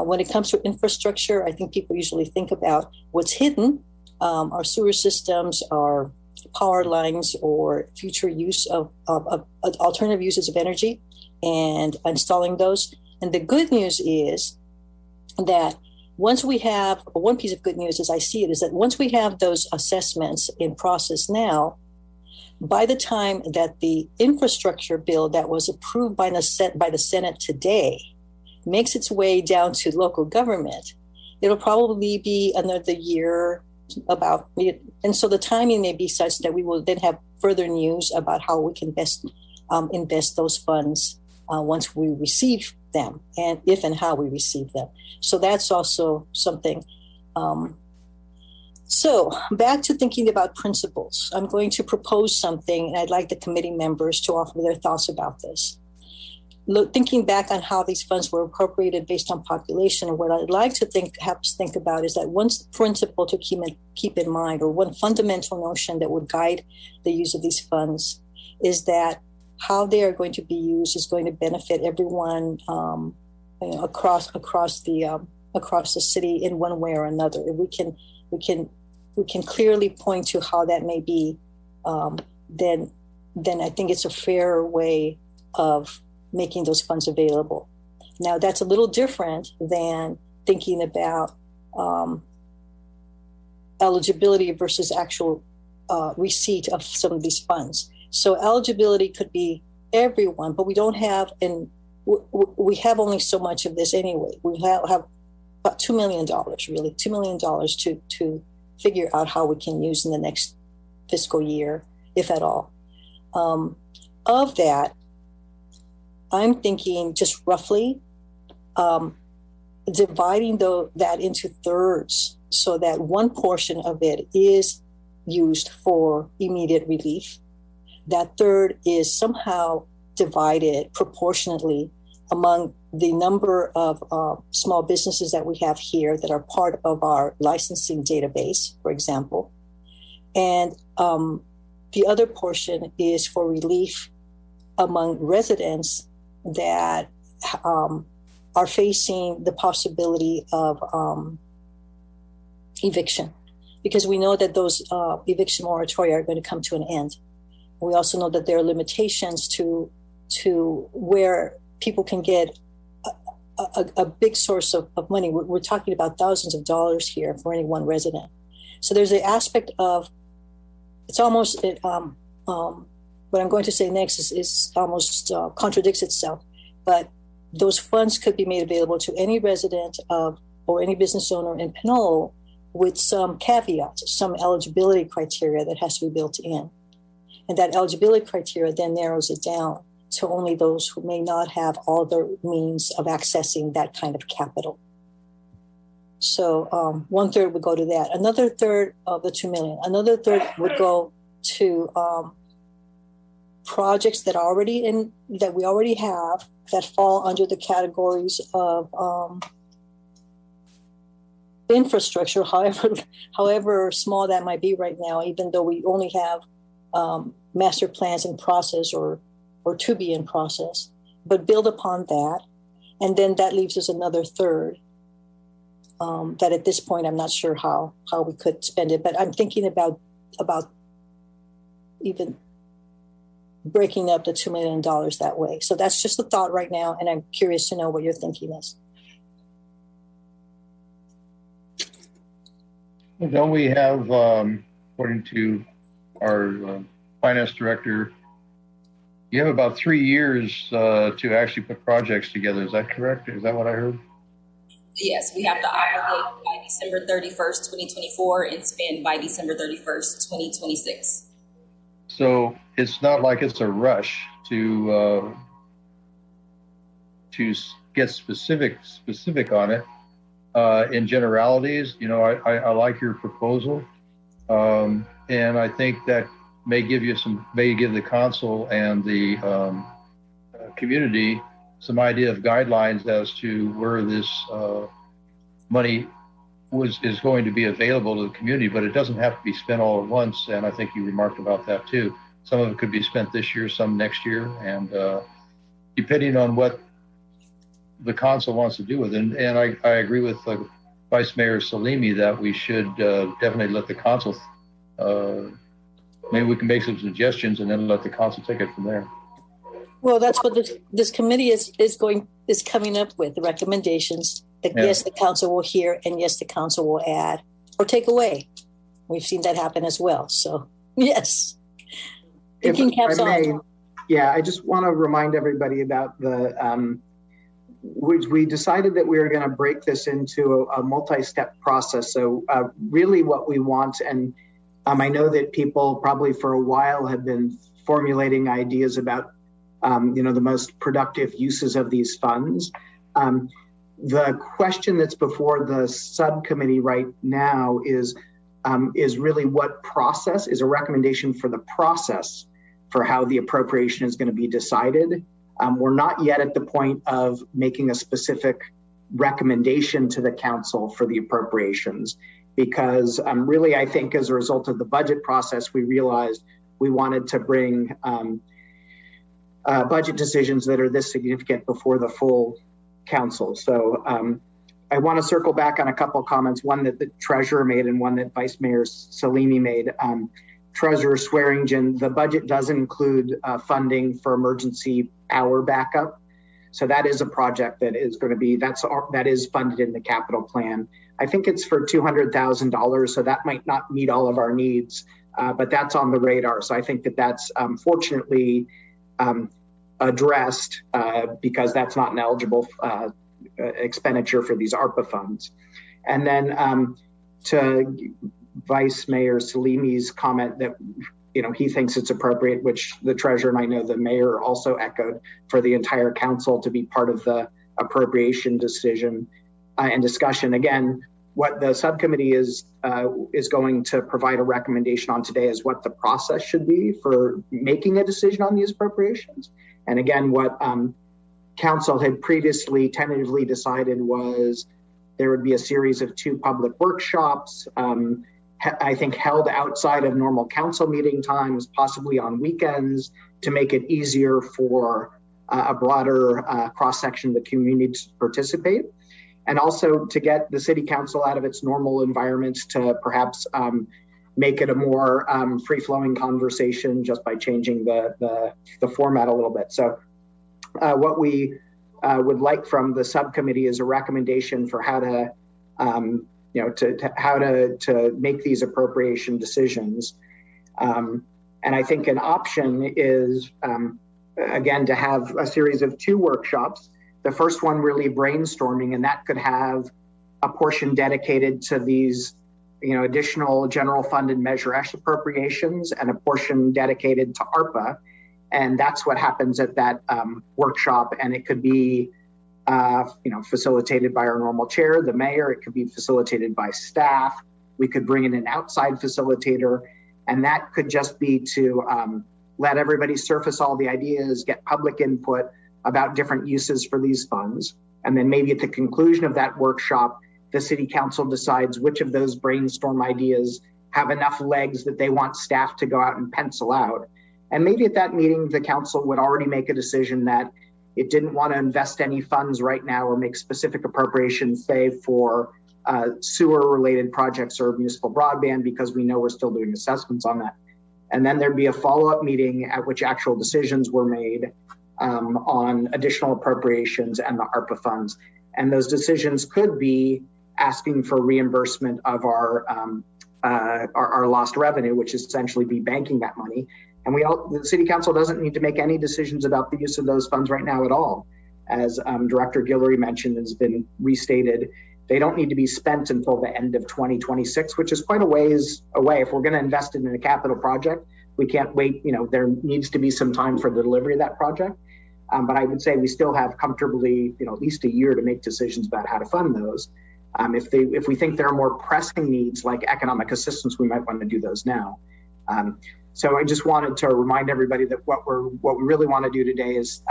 when it comes to infrastructure, I think people usually think about what's hidden, our sewer systems, our power lines, or future use of alternative uses of energy, and installing those. And the good news is that one piece of good news as I see it is that once we have those assessments in process now, by the time that the infrastructure bill that was approved by the Senate today makes its way down to local government, it'll probably be another year about, and so the timing may be such that we will then have further news about how we can best invest those funds once we receive them, and if and how we receive them. So that's also something. So back to thinking about principles. I'm going to propose something, and I'd like the committee members to offer their thoughts about this. Thinking back on how these funds were appropriated based on population, what I'd like to perhaps think about is that one principle to keep in mind, or one fundamental notion that would guide the use of these funds, is that how they are going to be used is going to benefit everyone across the city in one way or another. If we can clearly point to how that may be, then I think it's a fairer way of making those funds available. Now, that's a little different than thinking about eligibility versus actual receipt of some of these funds. So eligibility could be everyone, but we don't have, and we have only so much of this anyway. We have about $2 million, really, $2 million to figure out how we can use in the next fiscal year, if at all. Of that, I'm thinking just roughly dividing that into thirds so that one portion of it is used for immediate relief. That third is somehow divided proportionately among the number of small businesses that we have here that are part of our licensing database, for example. And the other portion is for relief among residents that are facing the possibility of eviction, because we know that those eviction moratoria are going to come to an end. We also know that there are limitations to where people can get a big source of money. We're talking about thousands of dollars here for any one resident. So there's an aspect of, it's almost, what I'm going to say next is almost contradicts itself, but those funds could be made available to any resident of or any business owner in Pinole with some caveats, some eligibility criteria that has to be built in. And that eligibility criteria then narrows it down to only those who may not have all the means of accessing that kind of capital. So 1/3 would go to that. Another third of the 2 million, another third would go to projects that we already have that fall under the categories of infrastructure, however small that might be right now, even though we only have master plans in process or to be in process, but build upon that. And then that leaves us another third that at this point, I'm not sure how we could spend it, but I'm thinking about even breaking up the $2 million that way. So that's just a thought right now, and I'm curious to know what your thinking is.
Don't we have, according to our finance director, you have about 3 years to actually put projects together. Is that correct? Is that what I heard?
Yes, we have to obligate by December 31st, 2024 and spend by December 31st, 2026.
So it's not like it's a rush to get specific on it. In generalities, you know, I like your proposal, and I think that may give the council and the community some idea of guidelines as to where this money is going to be available to the community, but it doesn't have to be spent all at once. And I think you remarked about that too. Some of it could be spent this year, some next year, and depending on what the council wants to do with it. And I agree with Vice Mayor Salimi that we should definitely let the council, maybe we can make some suggestions and then let the council take it from there.
Well, that's what this committee is coming up with, the recommendations that yes, the council will hear, and yes, the council will add or take away. We've seen that happen as well. So yes.
If I may, I just want to remind everybody about the we decided that we were going to break this into a multi-step process. So really what we want, and I know that people probably for a while have been formulating ideas about, the most productive uses of these funds. The question that's before the subcommittee right now is really what process is a recommendation for the process for how the appropriation is going to be decided. We're not yet at the point of making a specific recommendation to the council for the appropriations, because really, I think as a result of the budget process, we realized we wanted to bring budget decisions that are this significant before the full council. So I want to circle back on a couple of comments, one that the treasurer made and one that Vice Mayor Salimi made. Treasurer Swearingen, the budget does include funding for emergency power backup. So that is a project that is going to be, that is funded in the capital plan. I think it's for $200,000, so that might not meet all of our needs, but that's on the radar. So I think that that's fortunately addressed because that's not an eligible expenditure for these ARPA funds. And then to Vice Mayor Salimi's comment that he thinks it's appropriate, which the treasurer and I know the mayor also echoed, for the entire council to be part of the appropriation decision and discussion. Again, what the subcommittee is going to provide a recommendation on today is what the process should be for making a decision on these appropriations. And again, what council had previously tentatively decided was there would be a series of 2 public workshops, I think held outside of normal council meeting times, possibly on weekends, to make it easier for a broader cross-section of the community to participate. And also to get the city council out of its normal environments to perhaps make it a more free-flowing conversation just by changing the format a little bit. So what we would like from the subcommittee is a recommendation for how to how to make these appropriation decisions. And I think an option is, again, to have a series of 2 workshops. The first one really brainstorming, and that could have a portion dedicated to these, additional general fund and Measure S appropriations, and a portion dedicated to ARPA. And that's what happens at that workshop. And it could be facilitated by our normal chair, the mayor. It could be facilitated by staff. We could bring in an outside facilitator, and that could just be to let everybody surface all the ideas, get public input about different uses for these funds. And then maybe at the conclusion of that workshop, the city council decides which of those brainstorm ideas have enough legs that they want staff to go out and pencil out. And maybe at that meeting, the council would already make a decision that it didn't want to invest any funds right now or make specific appropriations, say, for sewer-related projects or municipal broadband, because we know we're still doing assessments on that. And then there'd be a follow-up meeting at which actual decisions were made on additional appropriations and the ARPA funds. And those decisions could be asking for reimbursement of our lost revenue, which is essentially be banking that money. And the city council doesn't need to make any decisions about the use of those funds right now at all. As Director Guillory mentioned, has been restated, they don't need to be spent until the end of 2026, which is quite a ways away. If we're going to invest in a capital project, we can't wait. There needs to be some time for the delivery of that project. But I would say we still have comfortably, at least a year to make decisions about how to fund those. If we think there are more pressing needs like economic assistance, we might want to do those now. So I just wanted to remind everybody that what we really want to do today is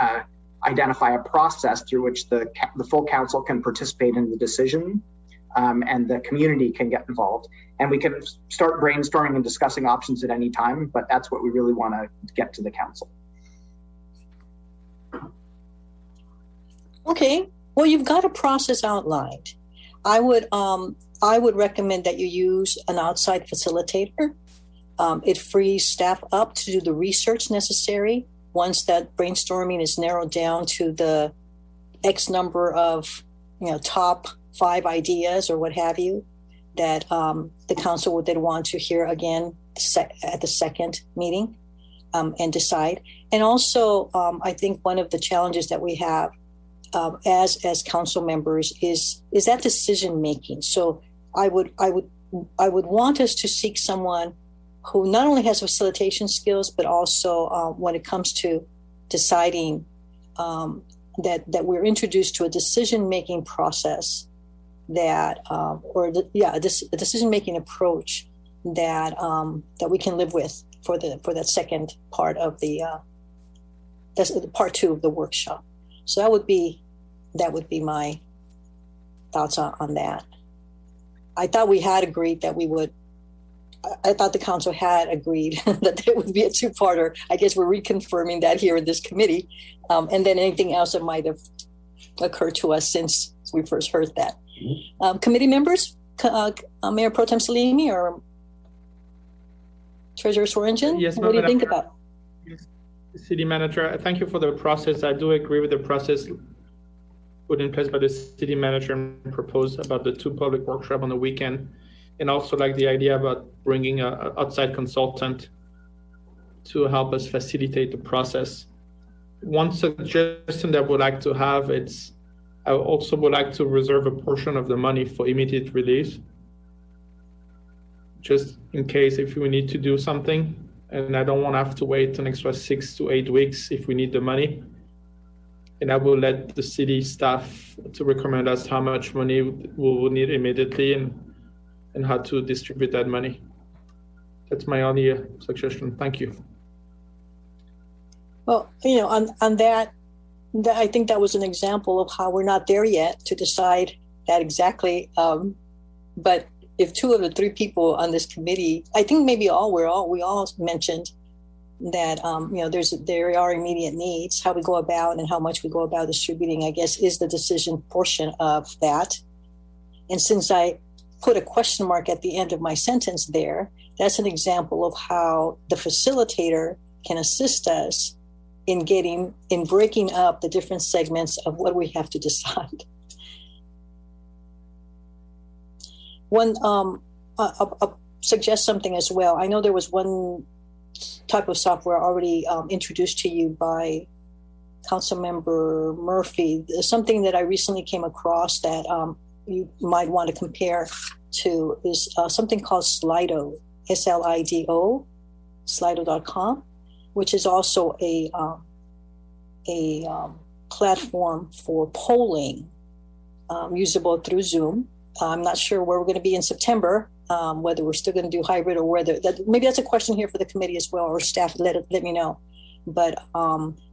identify a process through which the full council can participate in the decision, and the community can get involved. And we can start brainstorming and discussing options at any time, but that's what we really want to get to the council.
Okay, well, you've got a process outlined. I would recommend that you use an outside facilitator. It frees staff up to do the research necessary once that brainstorming is narrowed down to the X number of, top 5 ideas or what have you, that the council would then want to hear again at the second meeting and decide. And also, I think one of the challenges that we have as council members is that decision making. So I would want us to seek someone who not only has facilitation skills, but also when it comes to deciding that we're introduced to a decision-making process that, a decision-making approach that we can live with for that second part of that's part 2 of the workshop. So that would be my thoughts on that. I thought we had agreed that we would. I thought the council had agreed that there would be a 2-parter. I guess we're reconfirming that here in this committee. And then anything else that might have occurred to us since we first heard that. Committee members, Mayor Pro Tem Salimi or Treasurer Swearingen,
yes,
what do you think about?
City Manager, thank you for the process. I do agree with the process put in place by the city manager and proposed about the 2 public workshop on the weekend. And also like the idea about bringing an outside consultant to help us facilitate the process. One suggestion that I would like to have I also would like to reserve a portion of the money for immediate release, just in case if we need to do something, and I don't want to have to wait an extra 6 to 8 weeks if we need the money. And I will let the city staff to recommend us how much money we will need immediately and how to distribute that money. That's my only suggestion. Thank you.
Well, on that, I think that was an example of how we're not there yet to decide that exactly. But if 2 of the 3 people on this committee, I think maybe we all mentioned that there are immediate needs. How we go about and how much we go about distributing, I guess, is the decision portion of that. And since I put a question mark at the end of my sentence there, that's an example of how the facilitator can assist us in breaking up the different segments of what we have to decide. I'll suggest something as well. I know there was one type of software already introduced to you by Councilmember Murphy. Something that I recently came across that you might want to compare to is something called Slido, Slido, Slido.com, which is also a platform for polling usable through Zoom. I'm not sure where we're going to be in September, whether we're still going to do hybrid or whether maybe that's a question here for the committee as well, or staff. Let me know. But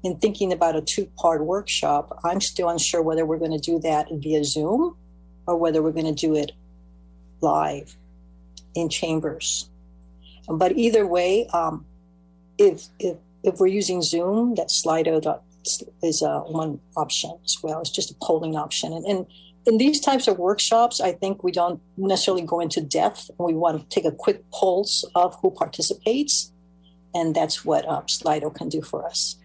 in thinking about a 2-part workshop, I'm still unsure whether we're going to do that via Zoom or whether we're going to do it live in chambers. But either way, if we're using Zoom, that Slido is one option as well. It's just a polling option. And in these types of workshops, I think we don't necessarily go into depth. We want to take a quick pulse of who participates. And that's what Slido can do for us.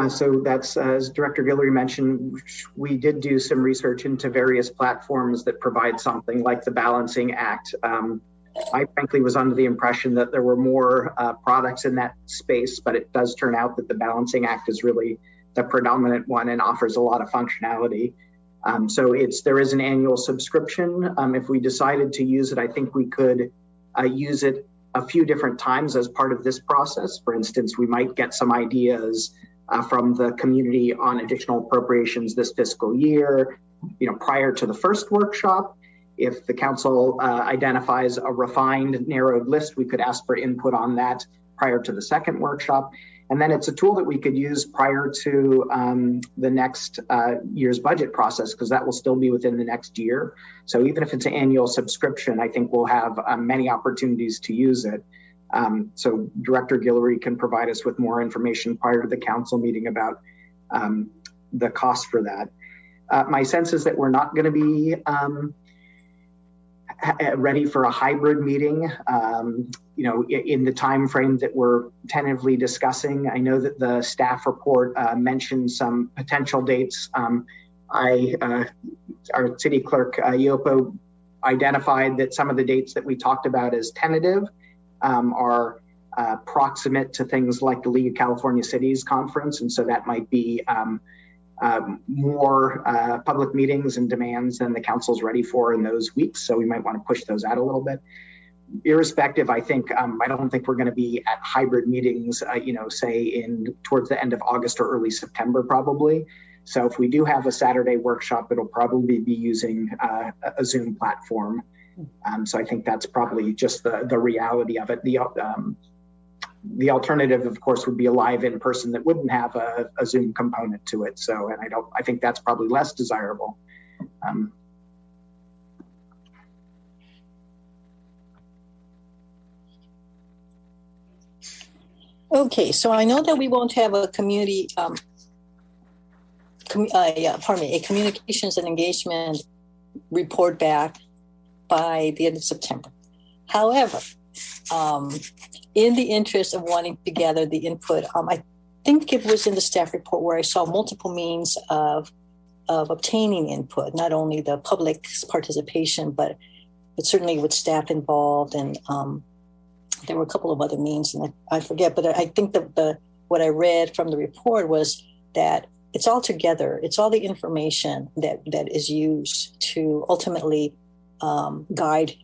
So that's, as Director Guillory mentioned, we did do some research into various platforms that provide something like the Balancing Act. I frankly was under the impression that there were more products in that space, but it does turn out that the Balancing Act is really the predominant one and offers a lot of functionality. So there is an annual subscription. If we decided to use it, I think we could use it a few different times as part of this process. For instance, we might get some ideas from the community on additional appropriations this fiscal year, prior to the first workshop. If the council identifies a refined, narrowed list, we could ask for input on that prior to the second workshop. And then it's a tool that we could use prior to the next year's budget process, because that will still be within the next year. So even if it's an annual subscription, I think we'll have many opportunities to use it. So Director Guillory can provide us with more information prior to the council meeting about the cost for that. My sense is that we're not going to be ready for a hybrid meeting, in the time frame that we're tentatively discussing. I know that the staff report mentioned some potential dates. Our city clerk, Yopo, identified that some of the dates that we talked about as tentative are proximate to things like the League of California Cities conference. And so that might be more public meetings and demands than the council's ready for in those weeks. So we might want to push those out a little bit. Irrespective, I think, I don't think we're going to be at hybrid meetings, say towards the end of August or early September, probably. So if we do have a Saturday workshop, it'll probably be using a Zoom platform. So I think that's probably just the reality of it. The alternative, of course, would be a live in person that wouldn't have a Zoom component to it. So, and I think that's probably less desirable.
Okay, so I know that we won't have a community, a communications and engagement report back by the end of September. However, in the interest of wanting to gather the input, I think it was in the staff report where I saw multiple means of obtaining input, not only the public's participation, but certainly with staff involved, and there were a couple of other means, and I forget. But I think what I read from the report was that it's all together. It's all the information that is used to ultimately guide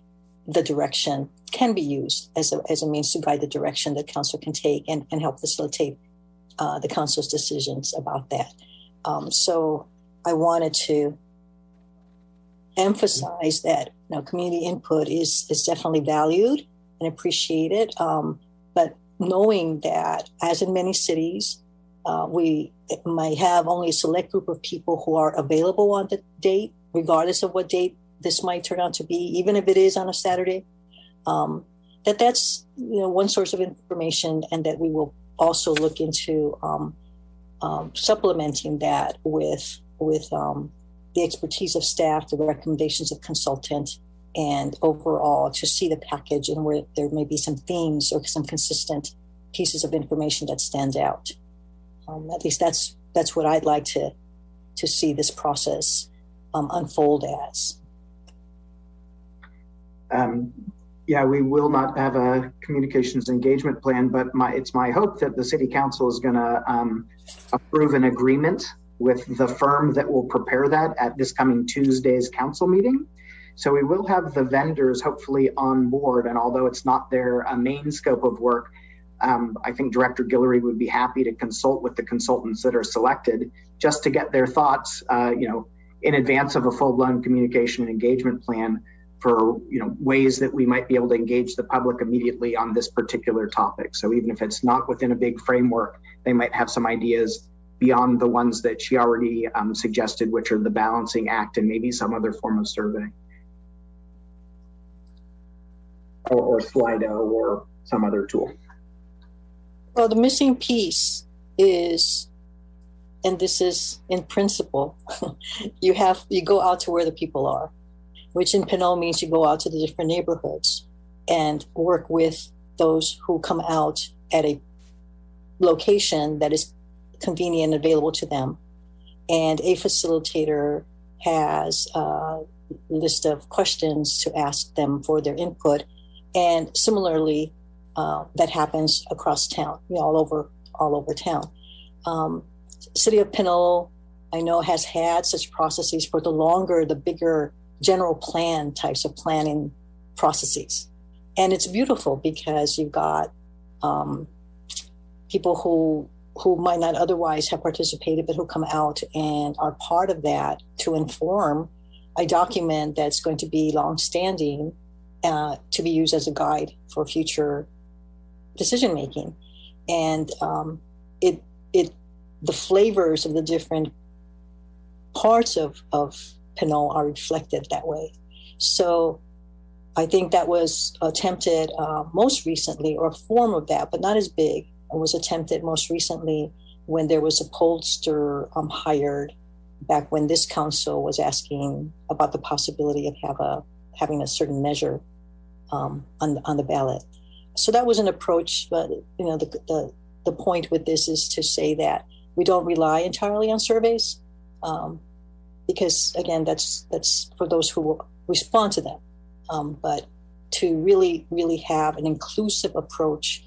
the direction, can be used as a means to guide the direction that council can take and help facilitate the council's decisions about that. So I wanted to emphasize that community input is definitely valued and appreciated, but knowing that, as in many cities, we might have only a select group of people who are available on the date, regardless of what date this might turn out to be, even if it is on a Saturday. That's one source of information, and that we will also look into supplementing that with the expertise of staff, the recommendations of consultant, and overall to see the package and where there may be some themes or some consistent pieces of information that stand out. At least that's what I'd like to see this process unfold as.
Yeah, we will not have a communications engagement plan, but it's my hope that the City Council is going to approve an agreement with the firm that will prepare that at this coming Tuesday's council meeting. So we will have the vendors hopefully on board, and although it's not their main scope of work, I think Director Guillory would be happy to consult with the consultants that are selected just to get their thoughts, in advance of a full-blown communication and engagement plan for ways that we might be able to engage the public immediately on this particular topic. So even if it's not within a big framework, they might have some ideas beyond the ones that she already suggested, which are the balancing act and maybe some other form of survey. Or Slido or some other tool.
Well, the missing piece is, and this is in principle, you go out to where the people are, which in Pinole means you go out to the different neighborhoods and work with those who come out at a location that is convenient and available to them. And a facilitator has a list of questions to ask them for their input. And similarly, that happens across town, all over town. City of Pinole, I know, has had such processes for the bigger general plan types of planning processes. And it's beautiful because you've got people who might not otherwise have participated, but who come out and are part of that to inform a document that's going to be longstanding, to be used as a guide for future decision making. And the flavors of the different parts of Pinole are reflected that way. So I think that was attempted most recently, or a form of that, but not as big. It was attempted most recently when there was a pollster hired back when this council was asking about the possibility of having a certain measure on the ballot. So that was an approach, but the point with this is to say that we don't rely entirely on surveys, because again, that's for those who will respond to them. But to really have an inclusive approach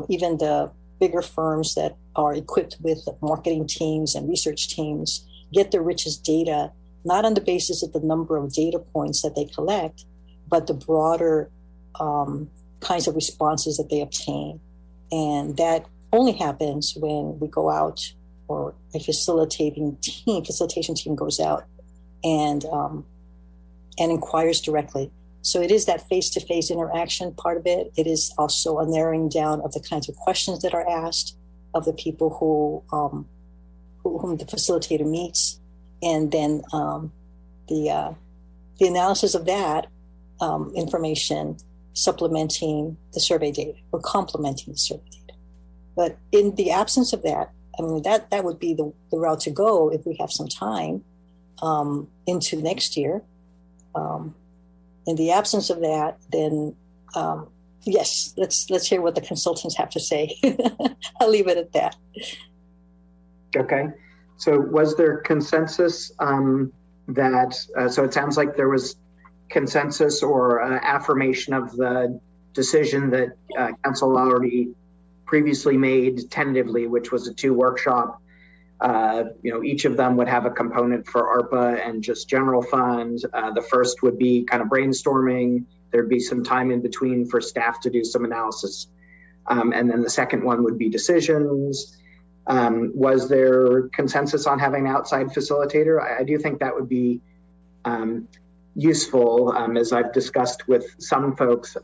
even the bigger firms that are equipped with marketing teams and research teams get the richest data, not on the basis of the number of data points that they collect, but the broader kinds of responses that they obtain. And that only happens when we go out, or a facilitation team goes out and inquires directly. So it is that face-to-face interaction part of it. It is also a narrowing down of the kinds of questions that are asked of the people whom the facilitator meets, and then the analysis of that information supplementing the survey data or complementing the survey data. But in the absence of that, I mean, that would be the route to go if we have some time into next year. In the absence of that, then yes, let's hear what the consultants have to say. I'll leave it at that.
Okay. So was there consensus that, so it sounds like there was consensus or affirmation of the decision that Council already previously made tentatively, which was a 2 workshop. Each of them would have a component for ARPA and just general fund. The first would be kind of brainstorming. There'd be some time in between for staff to do some analysis. And then the second one would be decisions. Was there consensus on having an outside facilitator? I do think that would be useful, as I've discussed with some folks.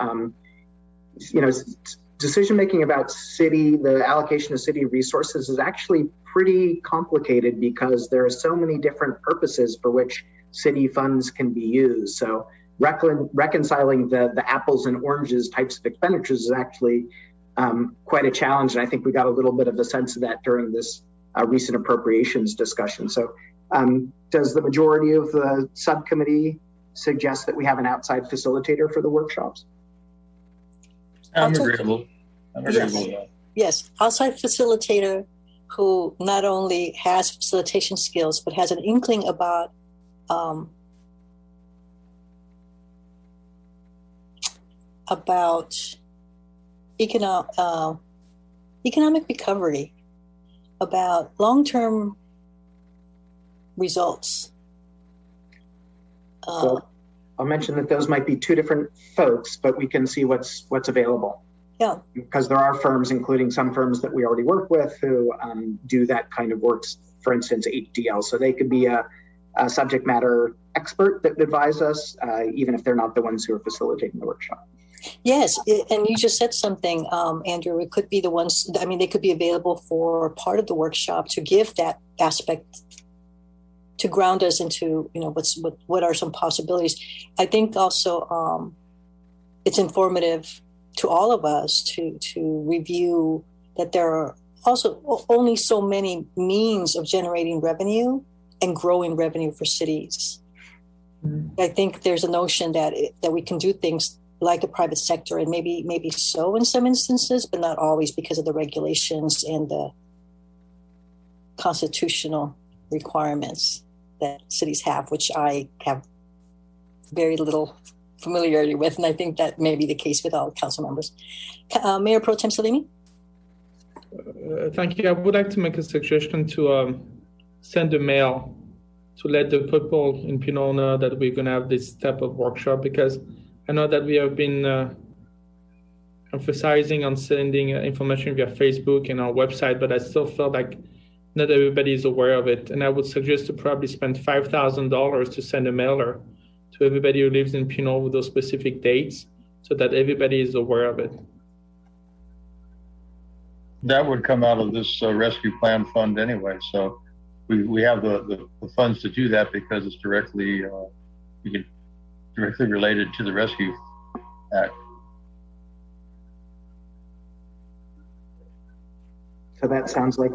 Decision-making about the allocation of city resources is actually pretty complicated because there are so many different purposes for which city funds can be used. So reconciling the apples and oranges types of expenditures is actually quite a challenge. And I think we got a little bit of a sense of that during this recent appropriations discussion. So does the majority of the subcommittee suggest that we have an outside facilitator for the workshops?
I'm agreeable.
Yes, outside facilitator who not only has facilitation skills, but has an inkling about economic recovery, about long-term results.
So I'll mention that those might be 2 different folks, but we can see what's available.
Yeah.
Because there are firms, including some firms that we already work with, who do that kind of work. For instance, HDL. So they could be a subject matter expert that would advise us, even if they're not the ones who are facilitating the workshop.
Yes, and you just said something, Andrew. It could be the ones. I mean, they could be available for part of the workshop to give that aspect, to ground us into, what are some possibilities. I think also it's informative to all of us to review that there are also only so many means of generating revenue and growing revenue for cities. Mm-hmm. I think there's a notion that we can do things like the private sector, and maybe so in some instances, but not always, because of the regulations and the constitutional requirements that cities have, which I have very little familiarity with, and I think that may be the case with all council members. Mayor Pro Tem Salimi?
Thank you. I would like to make a suggestion to send a mail to let the people in Pinole know that we're going to have this type of workshop, because I know that we have been emphasizing on sending information via Facebook and our website, but I still feel like not everybody is aware of it. And I would suggest to probably spend $5,000 to send a mailer to everybody who lives in Pinole with those specific dates, so that everybody is aware of it.
That would come out of this rescue plan fund anyway. So we have the funds to do that because it's directly related to the Rescue Act.
So that sounds like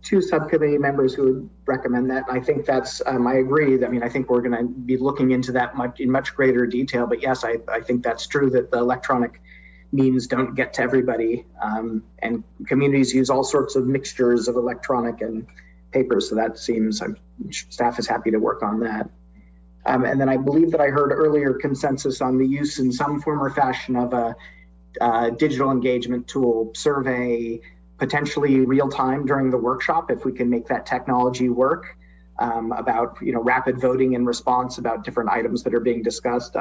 2 subcommittee members who would recommend that. I think that's, I agree. I mean, I think we're going to be looking into that in much greater detail. But yes, I think that's true that the electronic means don't get to everybody. And communities use all sorts of mixtures of electronic and paper. So that seems, staff is happy to work on that. And then I believe that I heard earlier consensus on the use in some form or fashion of a digital engagement tool, survey, potentially real time during the workshop if we can make that technology work, about rapid voting and response about different items that are being discussed.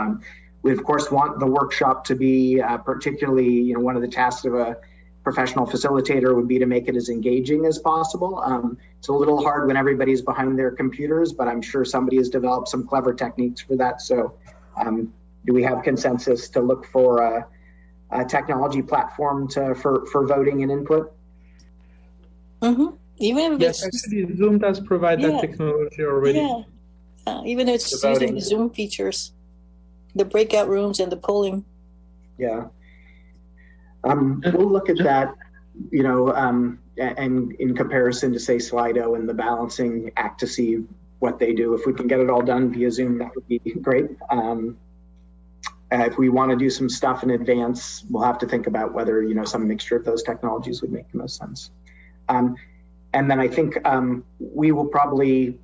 We of course want the workshop to be particularly, one of the tasks of a professional facilitator would be to make it as engaging as possible. It's a little hard when everybody's behind their computers, but I'm sure somebody has developed some clever techniques for that. So do we have consensus to look for a technology platform for voting and input?
Mm-hmm. Even if
yes, actually, Zoom does provide that technology already.
Yeah, even if it's using the Zoom features, the breakout rooms and the polling.
Yeah. We'll look at that, and in comparison to say Slido and the balancing act to see what they do. If we can get it all done via Zoom, that would be great. If we want to do some stuff in advance, we'll have to think about whether, some mixture of those technologies would make the most sense. And then I think we will probably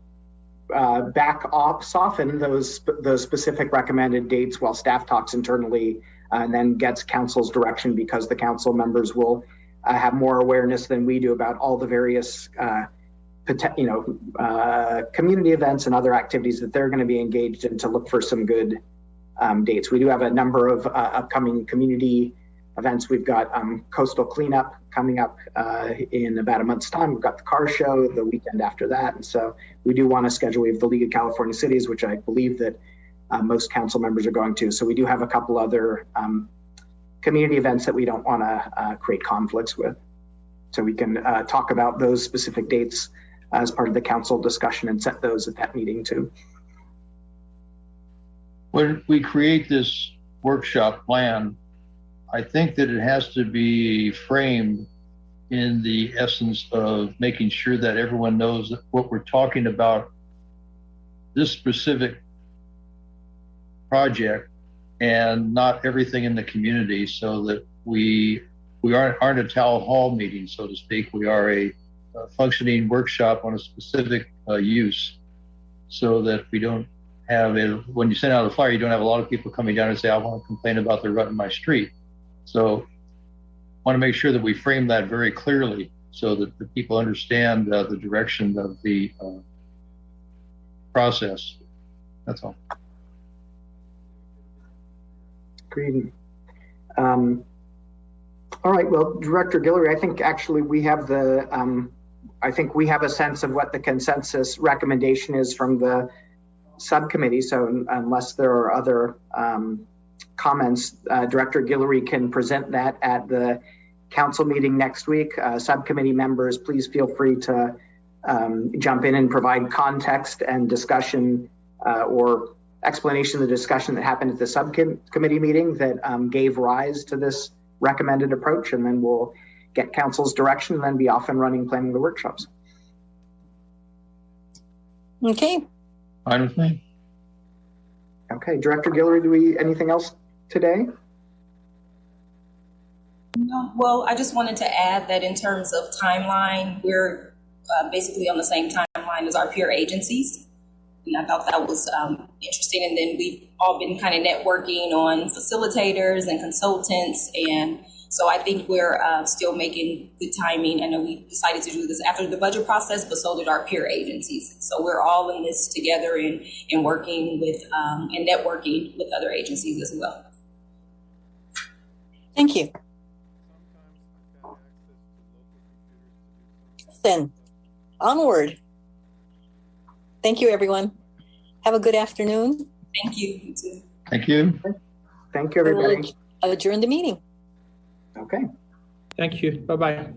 soften those specific recommended dates while staff talks internally and then gets council's direction, because the council members will have more awareness than we do about all the various community events and other activities that they're going to be engaged in, to look for some good dates. We do have a number of upcoming community events. We've got coastal cleanup coming up in about a month's time. We've got the car show the weekend after that. And so we do want to schedule. We have the League of California Cities, which I believe that most council members are going to. So we do have a couple other community events that we don't want to create conflicts with. So we can talk about those specific dates as part of the council discussion and set those at that meeting too.
When we create this workshop plan, I think that it has to be framed in the essence of making sure that everyone knows that what we're talking about, this specific project, and not everything in the community, so that we aren't a town hall meeting, so to speak. We are a functioning workshop on a specific use, so that we don't have when you send out a flyer, you don't have a lot of people coming down and say, I want to complain about the rut in my street. So I want to make sure that we frame that very clearly so that the people understand the direction of the process. That's all.
Agreed. All right. Well, Director Guillory, I think actually we have I think we have a sense of what the consensus recommendation is from the subcommittee. So unless there are other comments, Director Guillory can present that at the council meeting next week. Subcommittee members, please feel free to jump in and provide context and discussion or explanation of the discussion that happened at the subcommittee meeting that gave rise to this recommended approach, and then we'll get council's direction and then be off and running planning the workshops.
Okay.
Fine with me.
Okay, Director Guillory, anything else today?
No, well, I just wanted to add that in terms of timeline, we're basically on the same timeline as our peer agencies. And I thought that was interesting. And then we've all been kind of networking on facilitators and consultants. And so I think we're still making good timing. I know we decided to do this after the budget process, but so did our peer agencies. So we're all in this together and working with and networking with other agencies as well.
Thank you. Then onward. Thank you, everyone. Have a good afternoon.
Thank you. You too.
Thank you.
Thank you, everybody.
We'll adjourn the meeting.
Okay.
Thank you. Bye-bye.